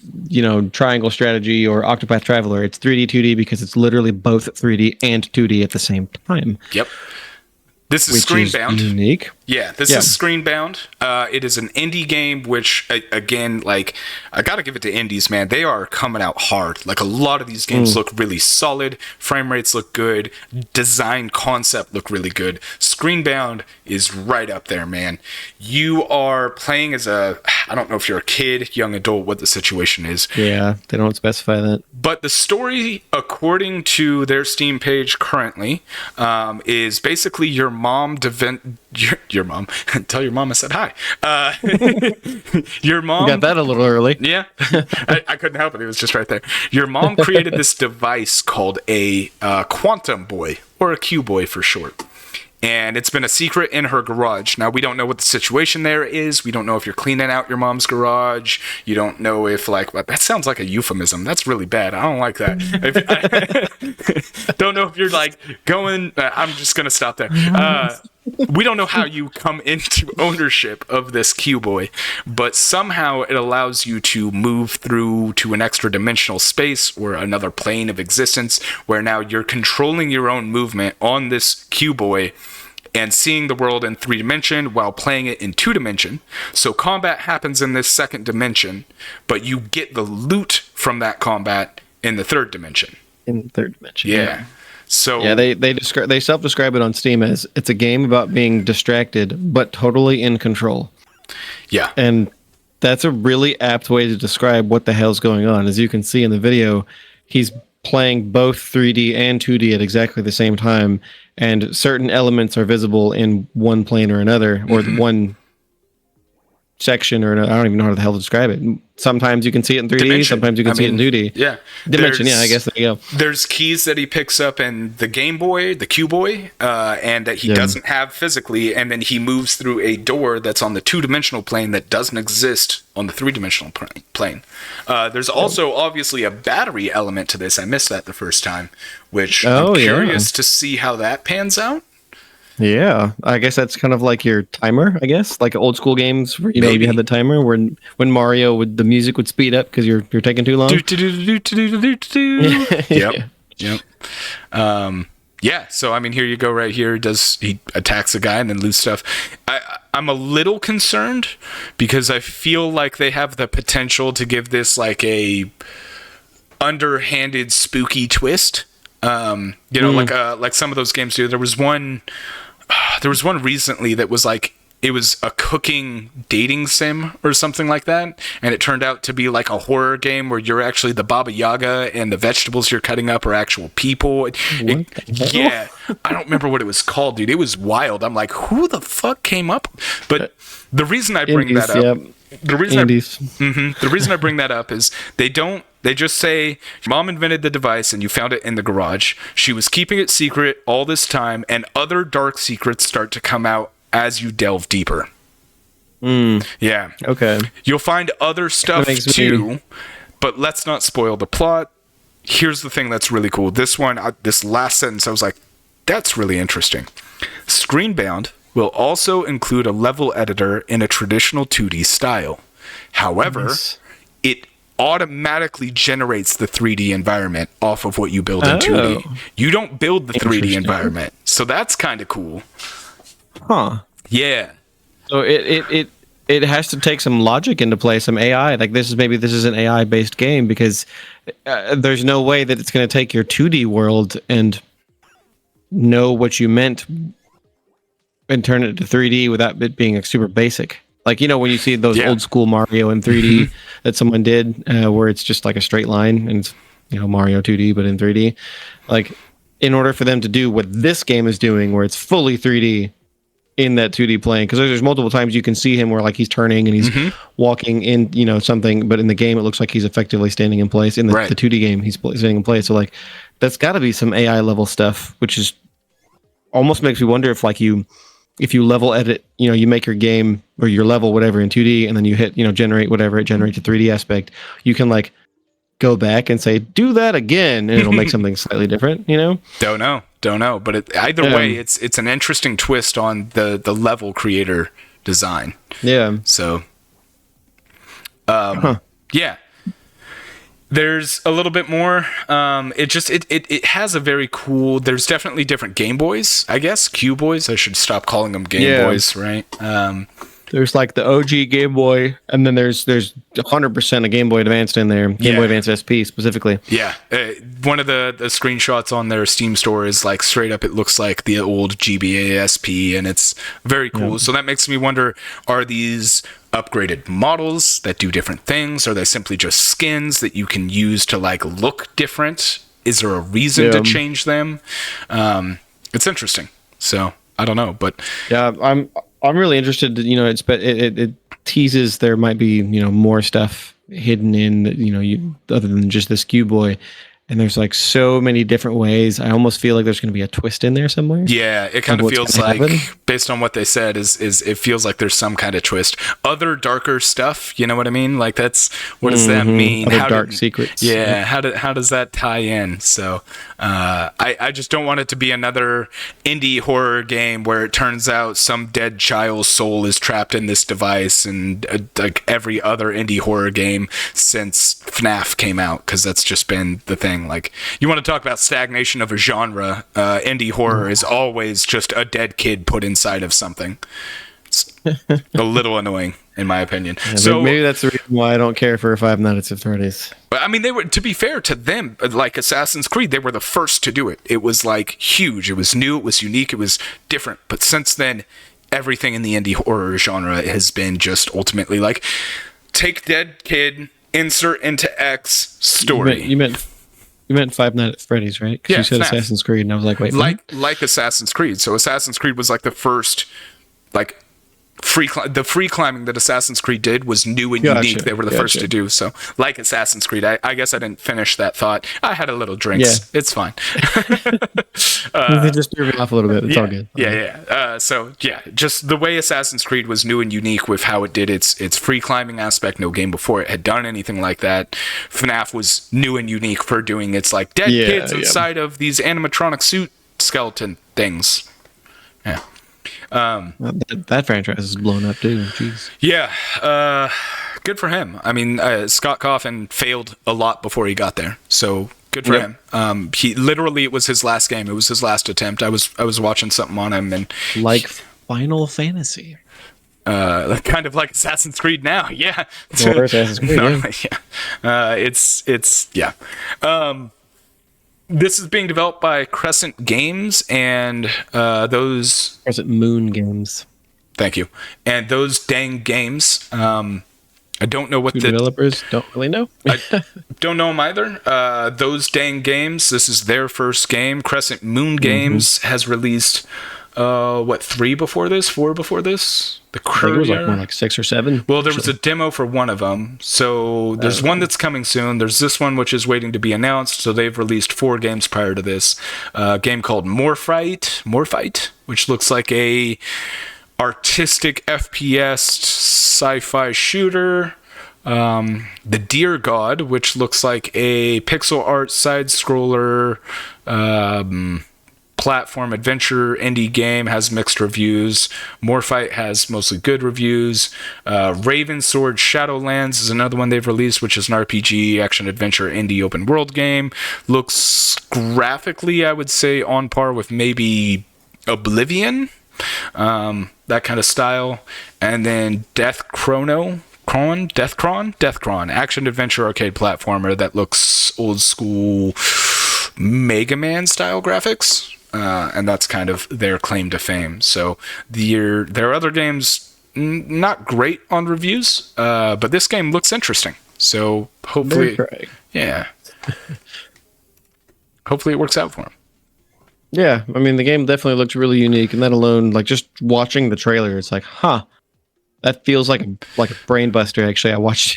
Triangle Strategy or Octopath Traveler. It's 3D, 2D because it's literally both 3D and 2D at the same time. Yep. This is ScreenBound. Unique. Yeah, this is ScreenBound. It is an indie game, which, again, I gotta give it to indies, man. They are coming out hard. Like, a lot of these games look really solid. Frame rates look good. Design concept look really good. ScreenBound is right up there, man. You are playing as I don't know if you're a kid, young adult, what the situation is. Yeah, they don't specify that. But the story, according to their Steam page currently, is basically your mom your mom. Tell your mom I said hi. Your mom... You got that a little early. Yeah. I couldn't help it. It was just right there. Your mom created this device called a Quantum Boy, or a Q-Boy for short. And it's been a secret in her garage. Now, we don't know what the situation there is. We don't know if you're cleaning out your mom's garage. You don't know if, that sounds like a euphemism. That's really bad. I don't like that. Don't know if you're, going... I'm just going to stop there. We don't know how you come into ownership of this Q-Boy, but somehow it allows you to move through to an extra dimensional space or another plane of existence where now you're controlling your own movement on this Q-Boy and seeing the world in 3 dimension while playing it in 2 dimension. So combat happens in this 2nd dimension, but you get the loot from that combat in the 3rd dimension. In the 3rd dimension. Yeah. So they self-describe it on Steam as it's a game about being distracted but totally in control. Yeah. And that's a really apt way to describe what the hell's going on. As you can see in the video, he's playing both 3D and 2D at exactly the same time, and certain elements are visible in one plane or another, or one section or another. I don't even know how the hell to describe it. Sometimes you can see it in 3D, sometimes you can see it in 2D. Yeah. Dimension, I guess there you go. There's keys that he picks up in the Game Boy, the Q-Boy, and that he doesn't have physically, and then he moves through a door that's on the 2-dimensional plane that doesn't exist on the 3-dimensional plane. There's also obviously a battery element to this. I missed that the first time, which I'm curious to see how that pans out. Yeah, I guess that's kind of like your timer, I guess, like old school games where you had the timer when Mario the music would speed up because you're taking too long. Yep. Yeah, so I mean, here you go. Right here, he attacks a guy and then lose stuff. I'm a little concerned because I feel like they have the potential to give this like a underhanded, spooky twist. Like some of those games do. There was one recently that was like, it was a cooking dating sim or something like that, and it turned out to be like a horror game where you're actually the Baba Yaga and the vegetables you're cutting up are actual people. Yeah, I don't remember what it was called, dude. It was wild. I'm like, who the fuck came up? But the reason I bring that up, the reason I bring that up is they just say, Mom invented the device and you found it in the garage. She was keeping it secret all this time, and other dark secrets start to come out as you delve deeper. Yeah. Okay. You'll find other stuff too, but let's not spoil the plot. Here's the thing that's really cool. This last sentence, I was like, that's really interesting. ScreenBound will also include a level editor in a traditional 2D style. However, it automatically generates the 3D environment off of what you build in 2D. You don't build the 3D environment. So that's kind of cool. Huh. Yeah. So it has to take some logic into play, some AI. Like this is an AI based game, because there's no way that it's going to take your 2D world and know what you meant and turn it to 3D without it being super basic. Like, when you see those old school Mario in 3D that someone did, where it's just like a straight line and it's, Mario 2D but in 3D. Like, in order for them to do what this game is doing, where it's fully 3D in that 2D plane, because there's multiple times you can see him where like he's turning and he's walking in, something, but in the game it looks like he's effectively standing in place. In the 2D game, he's standing in place. So like, that's got to be some AI level stuff, which is almost makes me wonder if like if you level edit, you make your game or your level whatever in 2D, and then you hit generate whatever, it generates a 3D aspect. You can like go back and say, do that again, and it'll make something slightly different, Don't know. But either way, it's an interesting twist on the level creator design. Yeah. So, yeah. There's a little bit more. It has a very cool. There's definitely different Game Boys, I guess. Q Boys. I should stop calling them Game Boys, right? There's like the OG Game Boy, and then there's 100% a Game Boy Advanced in there. Game Boy Advance SP specifically. Yeah. One of the screenshots on their Steam store is like straight up, it looks like the old GBA SP, and it's very cool. Yeah. So that makes me wonder, are these upgraded models that do different things? Are they simply just skins that you can use to like look different? Is there a reason to change them? It's interesting. So I don't know, but yeah, I'm really interested. It teases there might be more stuff hidden in other than just this Q Boy, and there's like so many different ways. I almost feel like there's going to be a twist in there somewhere. Yeah, it kind of feels like, based on what they said, is it feels like there's some kind of twist. Other darker stuff, you know what I mean? Like what does that mean? Other dark secrets. Yeah, how does that tie in? So I just don't want it to be another indie horror game where it turns out some dead child's soul is trapped in this device, and like every other indie horror game since FNAF came out, because that's just been the thing. Like, you want to talk about stagnation of a genre, indie horror is always just a dead kid put inside of something. It's a little annoying, in my opinion. Yeah, so maybe that's the reason why I don't care for Five Nights at Freddy's. But I mean, they were, to be fair to them, like Assassin's Creed, they were the first to do it. It was like huge. It was new. It was unique. It was different. But since then, everything in the indie horror genre has been just ultimately like, take dead kid, insert into X story. You meant Five Nights at Freddy's, right? Because you said FNAF. Assassin's Creed, and I was like, wait, like Assassin's Creed. So Assassin's Creed was like the first, like, free climbing that Assassin's Creed did was new and unique. They were the first to do so. Like Assassin's Creed, I guess I didn't finish that thought. I had a little drinks. Yeah. It's fine. They just threw me off a little bit. It's all good. So just the way Assassin's Creed was new and unique with how it did its free climbing aspect. No game before it had done anything like that. FNAF was new and unique for doing its like dead kids inside of these animatronic suit skeleton things. Yeah. That franchise is blown up too. Jeez. Yeah. Good for him. I mean, Scott Cawthon failed a lot before he got there. So good for him. He literally, it was his last game. It was his last attempt. I was watching something on him, and like Final Fantasy. Kind of like Assassin's Creed now, yeah. Or Assassin's Creed, yeah. This is being developed by Crescent Games and those Crescent Moon Games. Thank you. And those dang games. I don't know what the developers don't really know. I don't know them either. Those dang games. This is their first game. Crescent Moon Games has released 3 before this, 4 before this. The Courier. I think it was more like 6 or 7. Well, there was a demo for one of them. So there's one that's coming soon. There's this one which is waiting to be announced. So they've released 4 games prior to this. A game called Morphite, which looks like a artistic FPS sci-fi shooter. The Deer God, which looks like a pixel art side scroller platform adventure indie game, has mixed reviews. Morphite has mostly good reviews. Raven Sword Shadowlands is another one they've released, which is an RPG action adventure indie open world game. Looks graphically, I would say, on par with maybe Oblivion, that kind of style. And then Deathcron, action adventure arcade platformer that looks old school Mega Man style graphics. And that's kind of their claim to fame. So their other games, not great on reviews, but this game looks interesting. So hopefully, hopefully it works out for them. Yeah, I mean, the game definitely looks really unique, and that alone, like just watching the trailer, it's like, that feels like a brain buster. Actually, I was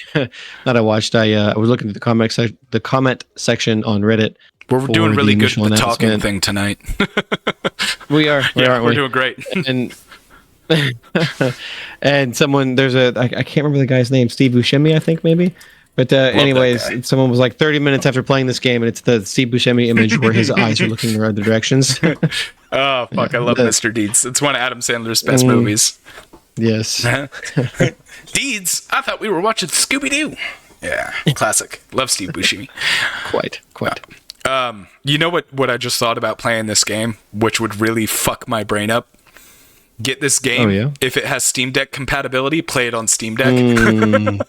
looking at the comment section on Reddit. We're doing really good with the talking thing tonight. We are. We're doing great. And someone, I can't remember the guy's name, Steve Buscemi, I think maybe. But anyways, someone was like 30 minutes after playing this game, and it's the Steve Buscemi image where his eyes are looking in other directions. Oh, fuck. I love Mr. Deeds. It's one of Adam Sandler's best movies. Yes. Deeds? I thought we were watching Scooby-Doo. Yeah, classic. Love Steve Buscemi. Quite. You know what I just thought about playing this game, which would really fuck my brain up? Get this game. Oh, yeah? If it has Steam Deck compatibility, play it on Steam Deck.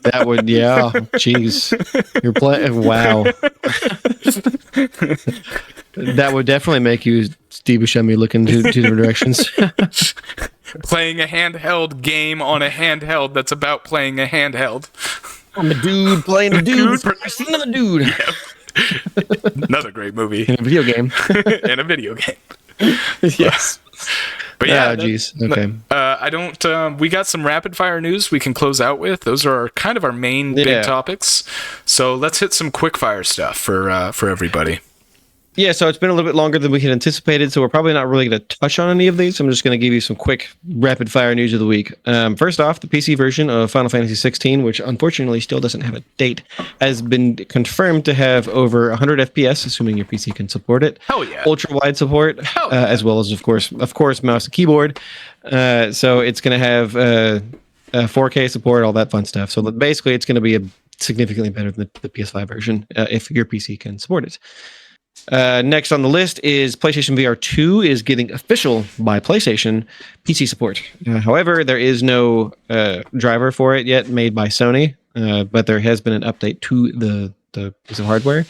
That would, yeah. Jeez. You're playing. Wow. That would definitely make you, Steve Buscemi, look in two different directions. Playing a handheld game on a handheld that's about playing a handheld. I'm a dude playing a dude. Another dude. Yep. Another great movie. In a video game. In a video game. Yes. But yeah, geez. Okay. We got some rapid fire news we can close out with. Those are kind of our main big topics. So let's hit some quick fire stuff for everybody. Yeah, so it's been a little bit longer than we had anticipated, so we're probably not really going to touch on any of these. I'm just going to give you some quick rapid-fire news of the week. First off, the PC version of Final Fantasy 16, which unfortunately still doesn't have a date, has been confirmed to have over 100 FPS, assuming your PC can support it. Hell yeah. Ultra-wide support, as well as, of course, mouse and keyboard. So it's going to have 4K support, all that fun stuff. So basically, it's going to be significantly better than the PS5 version if your PC can support it. Next on the list is PlayStation VR 2 is getting official by PlayStation PC support. However, there is no driver for it yet made by Sony, but there has been an update to the piece of hardware.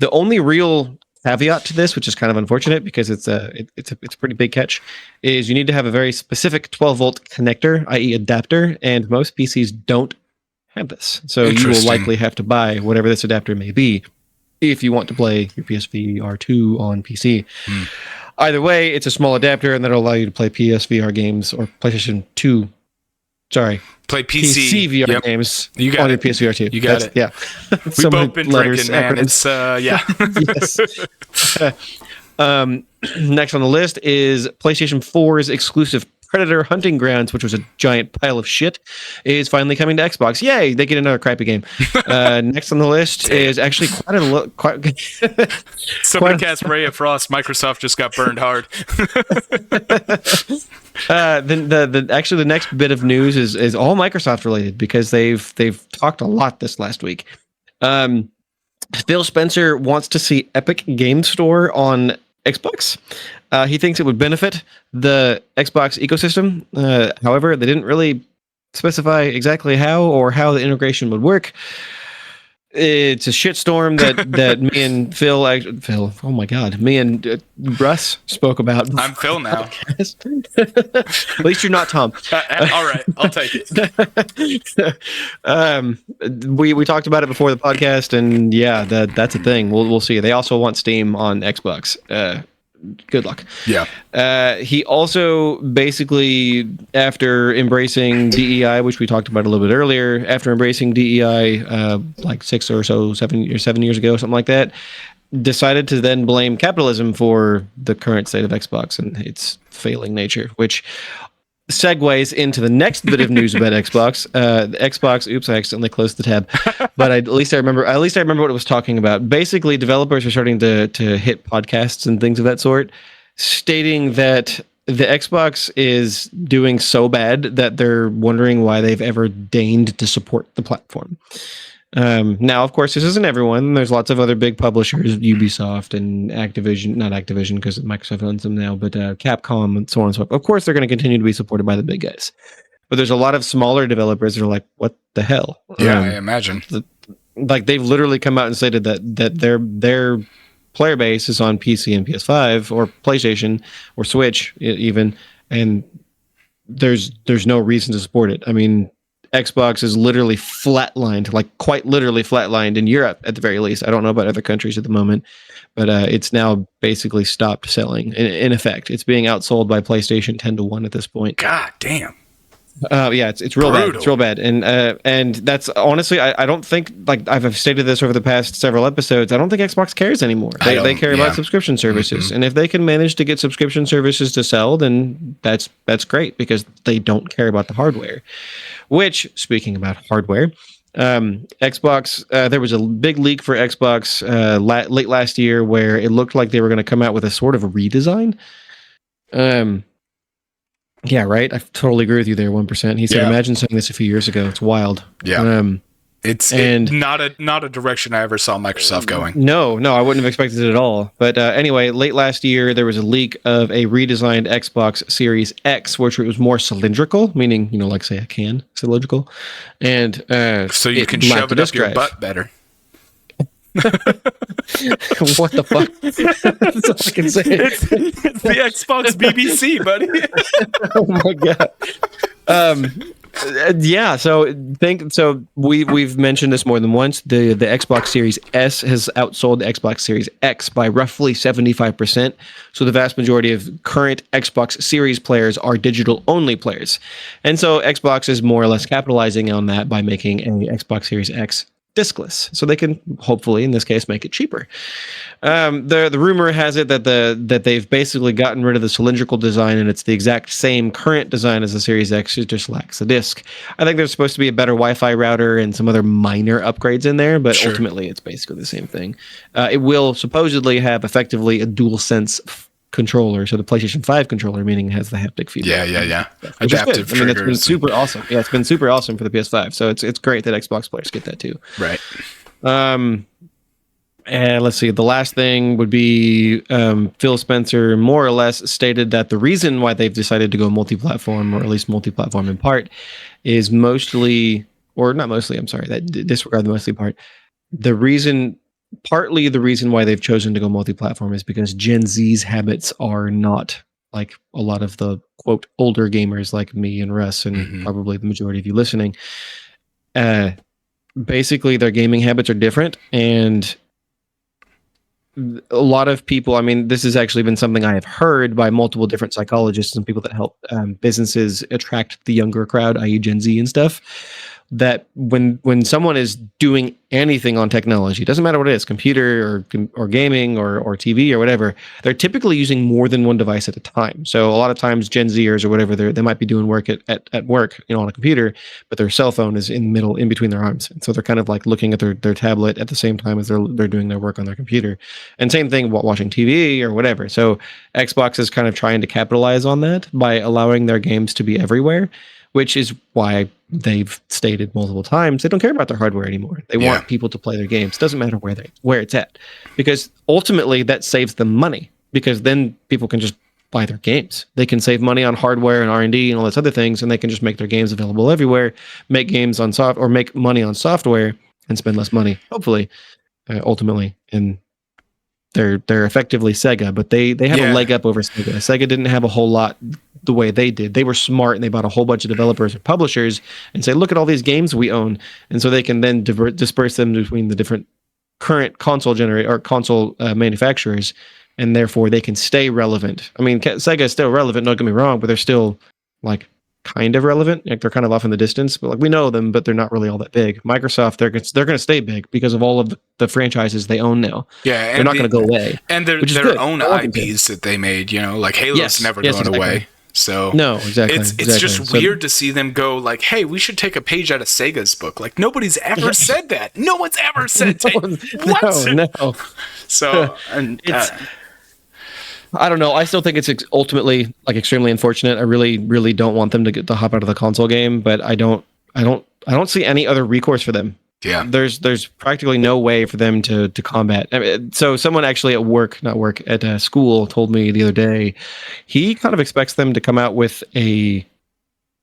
The only real caveat to this, which is kind of unfortunate because it's a pretty big catch, is you need to have a very specific 12-volt connector, i.e. adapter, and most PCs don't have this. So you will likely have to buy whatever this adapter may be if you want to play your PSVR 2 on PC. Either way, it's a small adapter, and that'll allow you to play PSVR games or PlayStation 2. Sorry. Play PC VR games on your PSVR 2. You got it. Yeah. We've both been drinking, man. It's, yeah. Yes. Next on the list is PlayStation 4's exclusive Predator Hunting Grounds, which was a giant pile of shit, is finally coming to Xbox. Yay! They get another crappy game. Next on the list is actually Somebody cast Ray of Frost. Microsoft just got burned hard. Then the next bit of news is all Microsoft related because they've talked a lot this last week. Phil Spencer wants to see Epic Game Store on Xbox. He thinks it would benefit the Xbox ecosystem. However, they didn't really specify exactly how or how the integration would work. It's a shitstorm that me and Phil, oh my God, me and Russ spoke about. I'm Phil now. At least you're not Tom. All right, I'll take it. We talked about it before the podcast, and yeah, that's a thing. We'll see. They also want Steam on Xbox. Good luck. Yeah. He also basically, after embracing DEI, which we talked about a little bit earlier, after embracing DEI like 7 years ago, something like that, decided to then blame capitalism for the current state of Xbox and its failing nature, which segues into the next bit of news about Xbox. The Xbox. Oops, I accidentally closed the tab. But at least I remember what it was talking about. Basically, developers are starting to hit podcasts and things of that sort, stating that the Xbox is doing so bad that they're wondering why they've ever deigned to support the platform. Now, of course, this isn't everyone. There's lots of other big publishers, Ubisoft and Activision, not Activision because Microsoft owns them now, but Capcom and so on and so forth. Of course, they're going to continue to be supported by the big guys. But there's a lot of smaller developers that are like, what the hell? Yeah, I imagine. Like they've literally come out and stated that their player base is on PC and PS5 or PlayStation or Switch even, and there's no reason to support it. I mean, Xbox is literally flatlined, like quite literally flatlined in Europe at the very least. I don't know about other countries at the moment, but it's now basically stopped selling. In effect, it's being outsold by PlayStation 10-1 at this point. God damn. Yeah, it's real bad. It's real bad, and that's honestly, I don't think, like I've stated this over the past several episodes, I don't think Xbox cares anymore. They care about subscription services, and if they can manage to get subscription services to sell, then that's great because they don't care about the hardware. Which, speaking about hardware, Xbox, there was a big leak for Xbox late last year where it looked like they were going to come out with a sort of a redesign. Yeah, right. I totally agree with you there. 1%. He said, "Imagine saying this a few years ago. It's wild." Yeah. It's not a direction I ever saw Microsoft going. No, I wouldn't have expected it at all. But anyway, late last year, there was a leak of a redesigned Xbox Series X, which was more cylindrical, meaning, like say a can, cylindrical. And so you can shove it up your butt better. What the fuck? That's all I can say. It's the Xbox BBC, buddy. Oh my god. Yeah, so we've mentioned this more than once. The Xbox Series S has outsold the Xbox Series X by roughly 75%. So the vast majority of current Xbox Series players are digital only players. And so Xbox is more or less capitalizing on that by making an Xbox Series X diskless, so they can hopefully, in this case, make it cheaper. The rumor has it that they've basically gotten rid of the cylindrical design, and it's the exact same current design as the Series X. It just lacks the disc. I think there's supposed to be a better Wi-Fi router and some other minor upgrades in there, but ultimately, it's basically the same thing. It will supposedly have effectively a DualSense controller, so the PlayStation 5 controller, meaning it has the haptic feedback. Yeah. Adaptive triggers. I mean, it's been super awesome. Yeah, it's been super awesome for the PS5. So it's great that Xbox players get that too. Right. And let's see. The last thing would be Phil Spencer more or less stated that the reason why they've decided to go multi-platform, or at least multi-platform in part, is mostly, or not mostly, I'm sorry, that disregard the mostly part. Partly the reason why they've chosen to go multi-platform is because Gen Z's habits are not like a lot of the quote older gamers like me and Russ and probably the majority of you listening. Basically, their gaming habits are different, and a lot of people, I mean, this has actually been something I have heard by multiple different psychologists and people that help businesses attract the younger crowd, i.e. Gen Z and stuff, that when someone is doing anything on technology, it doesn't matter what it is, computer or gaming or TV or whatever, they're typically using more than one device at a time. So a lot of times Gen Zers or whatever, they might be doing work at work, on a computer, but their cell phone is in between their arms. And so they're kind of like looking at their tablet at the same time as they're doing their work on their computer. And same thing while watching TV or whatever. So Xbox is kind of trying to capitalize on that by allowing their games to be everywhere, which is why they've stated multiple times they don't care about their hardware anymore. They want people to play their games. Doesn't matter where it's at, because ultimately that saves them money, because then people can just buy their games. They can save money on hardware and R&D and all those other things, and they can just make their games available everywhere, make games on or make money on software and spend less money, hopefully, ultimately. And they're effectively Sega, but they have a leg up over Sega. Sega didn't have a whole lot the way they did. They were smart, and they bought a whole bunch of developers and publishers and say, look at all these games we own. And so they can then disperse them between the different current console manufacturers, and therefore they can stay relevant. I mean, Sega is still relevant, don't get me wrong, but they're still like kind of relevant. Like they're kind of off in the distance, but like we know them, but they're not really all that big. Microsoft, they're going to stay big because of all of the franchises they own now. Yeah, they're not going to go away. And their own IPs that they made, like Halo's never going away. So no, exactly. It's just weird to see them go like, "Hey, we should take a page out of Sega's book." Like nobody's ever said that. No one's ever said what? No. So it's. I don't know. I still think it's ultimately like extremely unfortunate. I really, really don't want them to get the hop out of the console game, but I don't see any other recourse for them. Yeah. There's practically no way for them to combat. I mean, so someone actually at school told me the other day, he kind of expects them to come out with a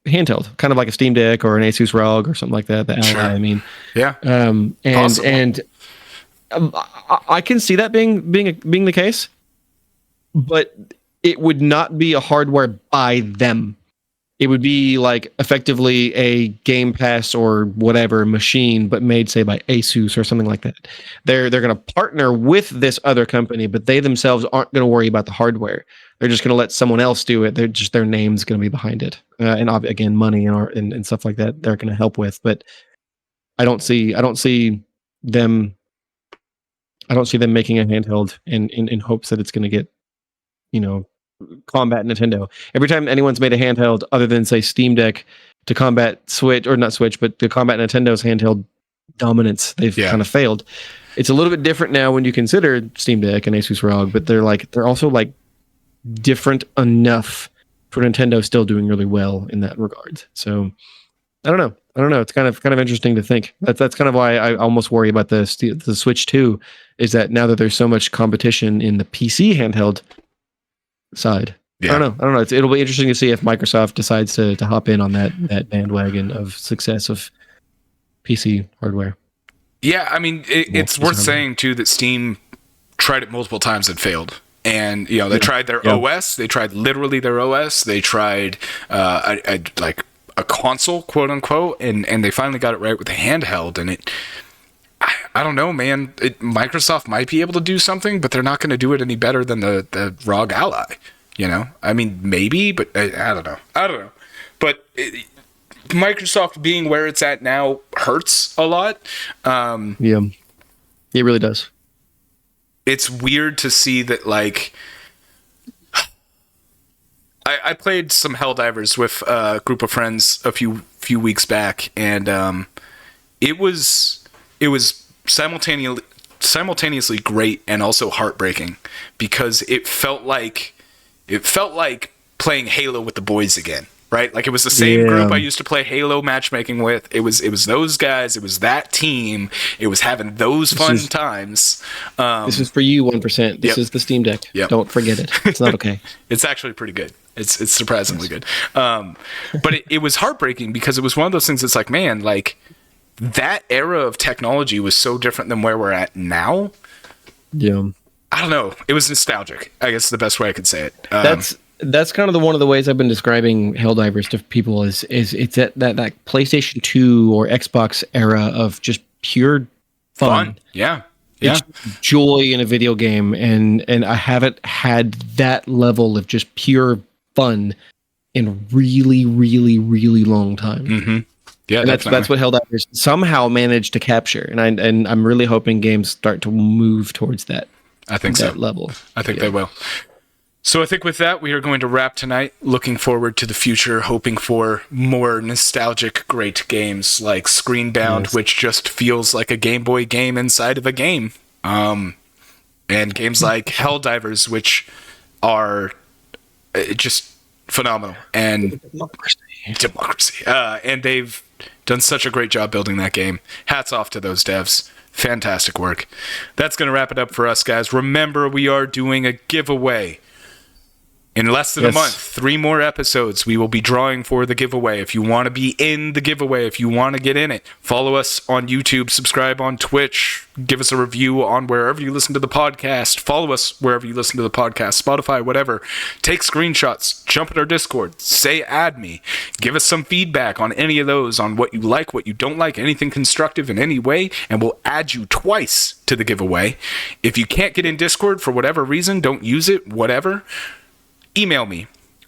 handheld, kind of like a Steam Deck or an Asus ROG or something like that. The Ally, sure. I mean, yeah. I can see that being the case, but it would not be a hardware by them. It would be like effectively a Game Pass or whatever machine, but made, say, by Asus or something like that. They're going to partner with this other company, but they themselves aren't going to worry about the hardware. They're just going to let someone else do it. Their name's going to be behind it, and again, money and stuff like that. They're going to help with, but I don't see them. I don't see them making a handheld in hopes that it's going to get, combat Nintendo. Every time anyone's made a handheld other than, say, Steam Deck to combat but to combat Nintendo's handheld dominance, they've kind of failed. It's a little bit different now when you consider Steam Deck and Asus ROG, but they're also like different enough for Nintendo still doing really well in that regard. So I don't know. It's kind of interesting to think. That's kind of why I almost worry about the Switch 2, is that now that there's so much competition in the PC handheld side. Yeah. I don't know. It'll be interesting to see if Microsoft decides to hop in on that bandwagon of success of PC hardware. Yeah, I mean, it's worth saying too that Steam tried it multiple times and failed. And they tried their OS. They tried literally their OS. They tried like a console, quote unquote, and they finally got it right with the handheld. And I don't know, man. Microsoft might be able to do something, but they're not going to do it any better than the ROG Ally. I mean, maybe, but I don't know. But Microsoft being where it's at now hurts a lot. Yeah, it really does. It's weird to see that, like, I played some Helldivers with a group of friends a few weeks back, and it was simultaneously great and also heartbreaking, because it felt like playing Halo with the boys again, right? Like it was the same group I used to play Halo matchmaking with. It was those guys. It was that team. It was having those fun times. This is for you, 1%. This is the Steam Deck. Yep. Don't forget it. It's not okay. It's actually pretty good. It's surprisingly good. But it was heartbreaking, because it was one of those things that's like, man, like that era of technology was so different than where we're at now. Yeah. I don't know. It was nostalgic, I guess is the best way I could say it. That's kind of one of the ways I've been describing Helldivers to people is it's that PlayStation 2 or Xbox era of just pure fun. Yeah. It's joy in a video game, and I haven't had that level of just pure fun in a really, really, really long time. Mm-hmm. Yeah, and that's what Helldivers somehow managed to capture, and I'm really hoping games start to move towards that. I think that level. I think they will. So I think with that, we are going to wrap tonight. Looking forward to the future, hoping for more nostalgic, great games like ScreenBound, which just feels like a Game Boy game inside of a game. And games like Helldivers, which are just phenomenal. And democracy. And they've done such a great job building that game. Hats off to those devs. Fantastic work. That's going to wrap it up for us, guys. Remember, we are doing a giveaway. In less than a month, 3 more episodes, we will be drawing for the giveaway. If you want to be in the giveaway, if you want to get in it, follow us on YouTube, subscribe on Twitch, give us a review on wherever you listen to the podcast, follow us wherever you listen to the podcast, Spotify, whatever. Take screenshots, jump in our Discord, say add me, give us some feedback on any of those, on what you like, what you don't like, anything constructive in any way, and we'll add you twice to the giveaway. If you can't get in Discord for whatever reason, don't use it, whatever, email me,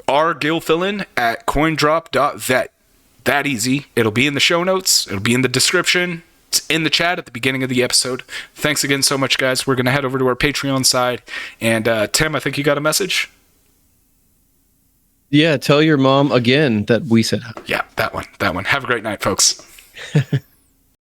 rgilfillin@coindrop.vet. That easy. It'll be in the show notes. It'll be in the description. It's in the chat at the beginning of the episode. Thanks again so much, guys. We're going to head over to our Patreon side. And Tim, I think you got a message? Yeah, tell your mom again that we said hi. Yeah, that one. Have a great night, folks.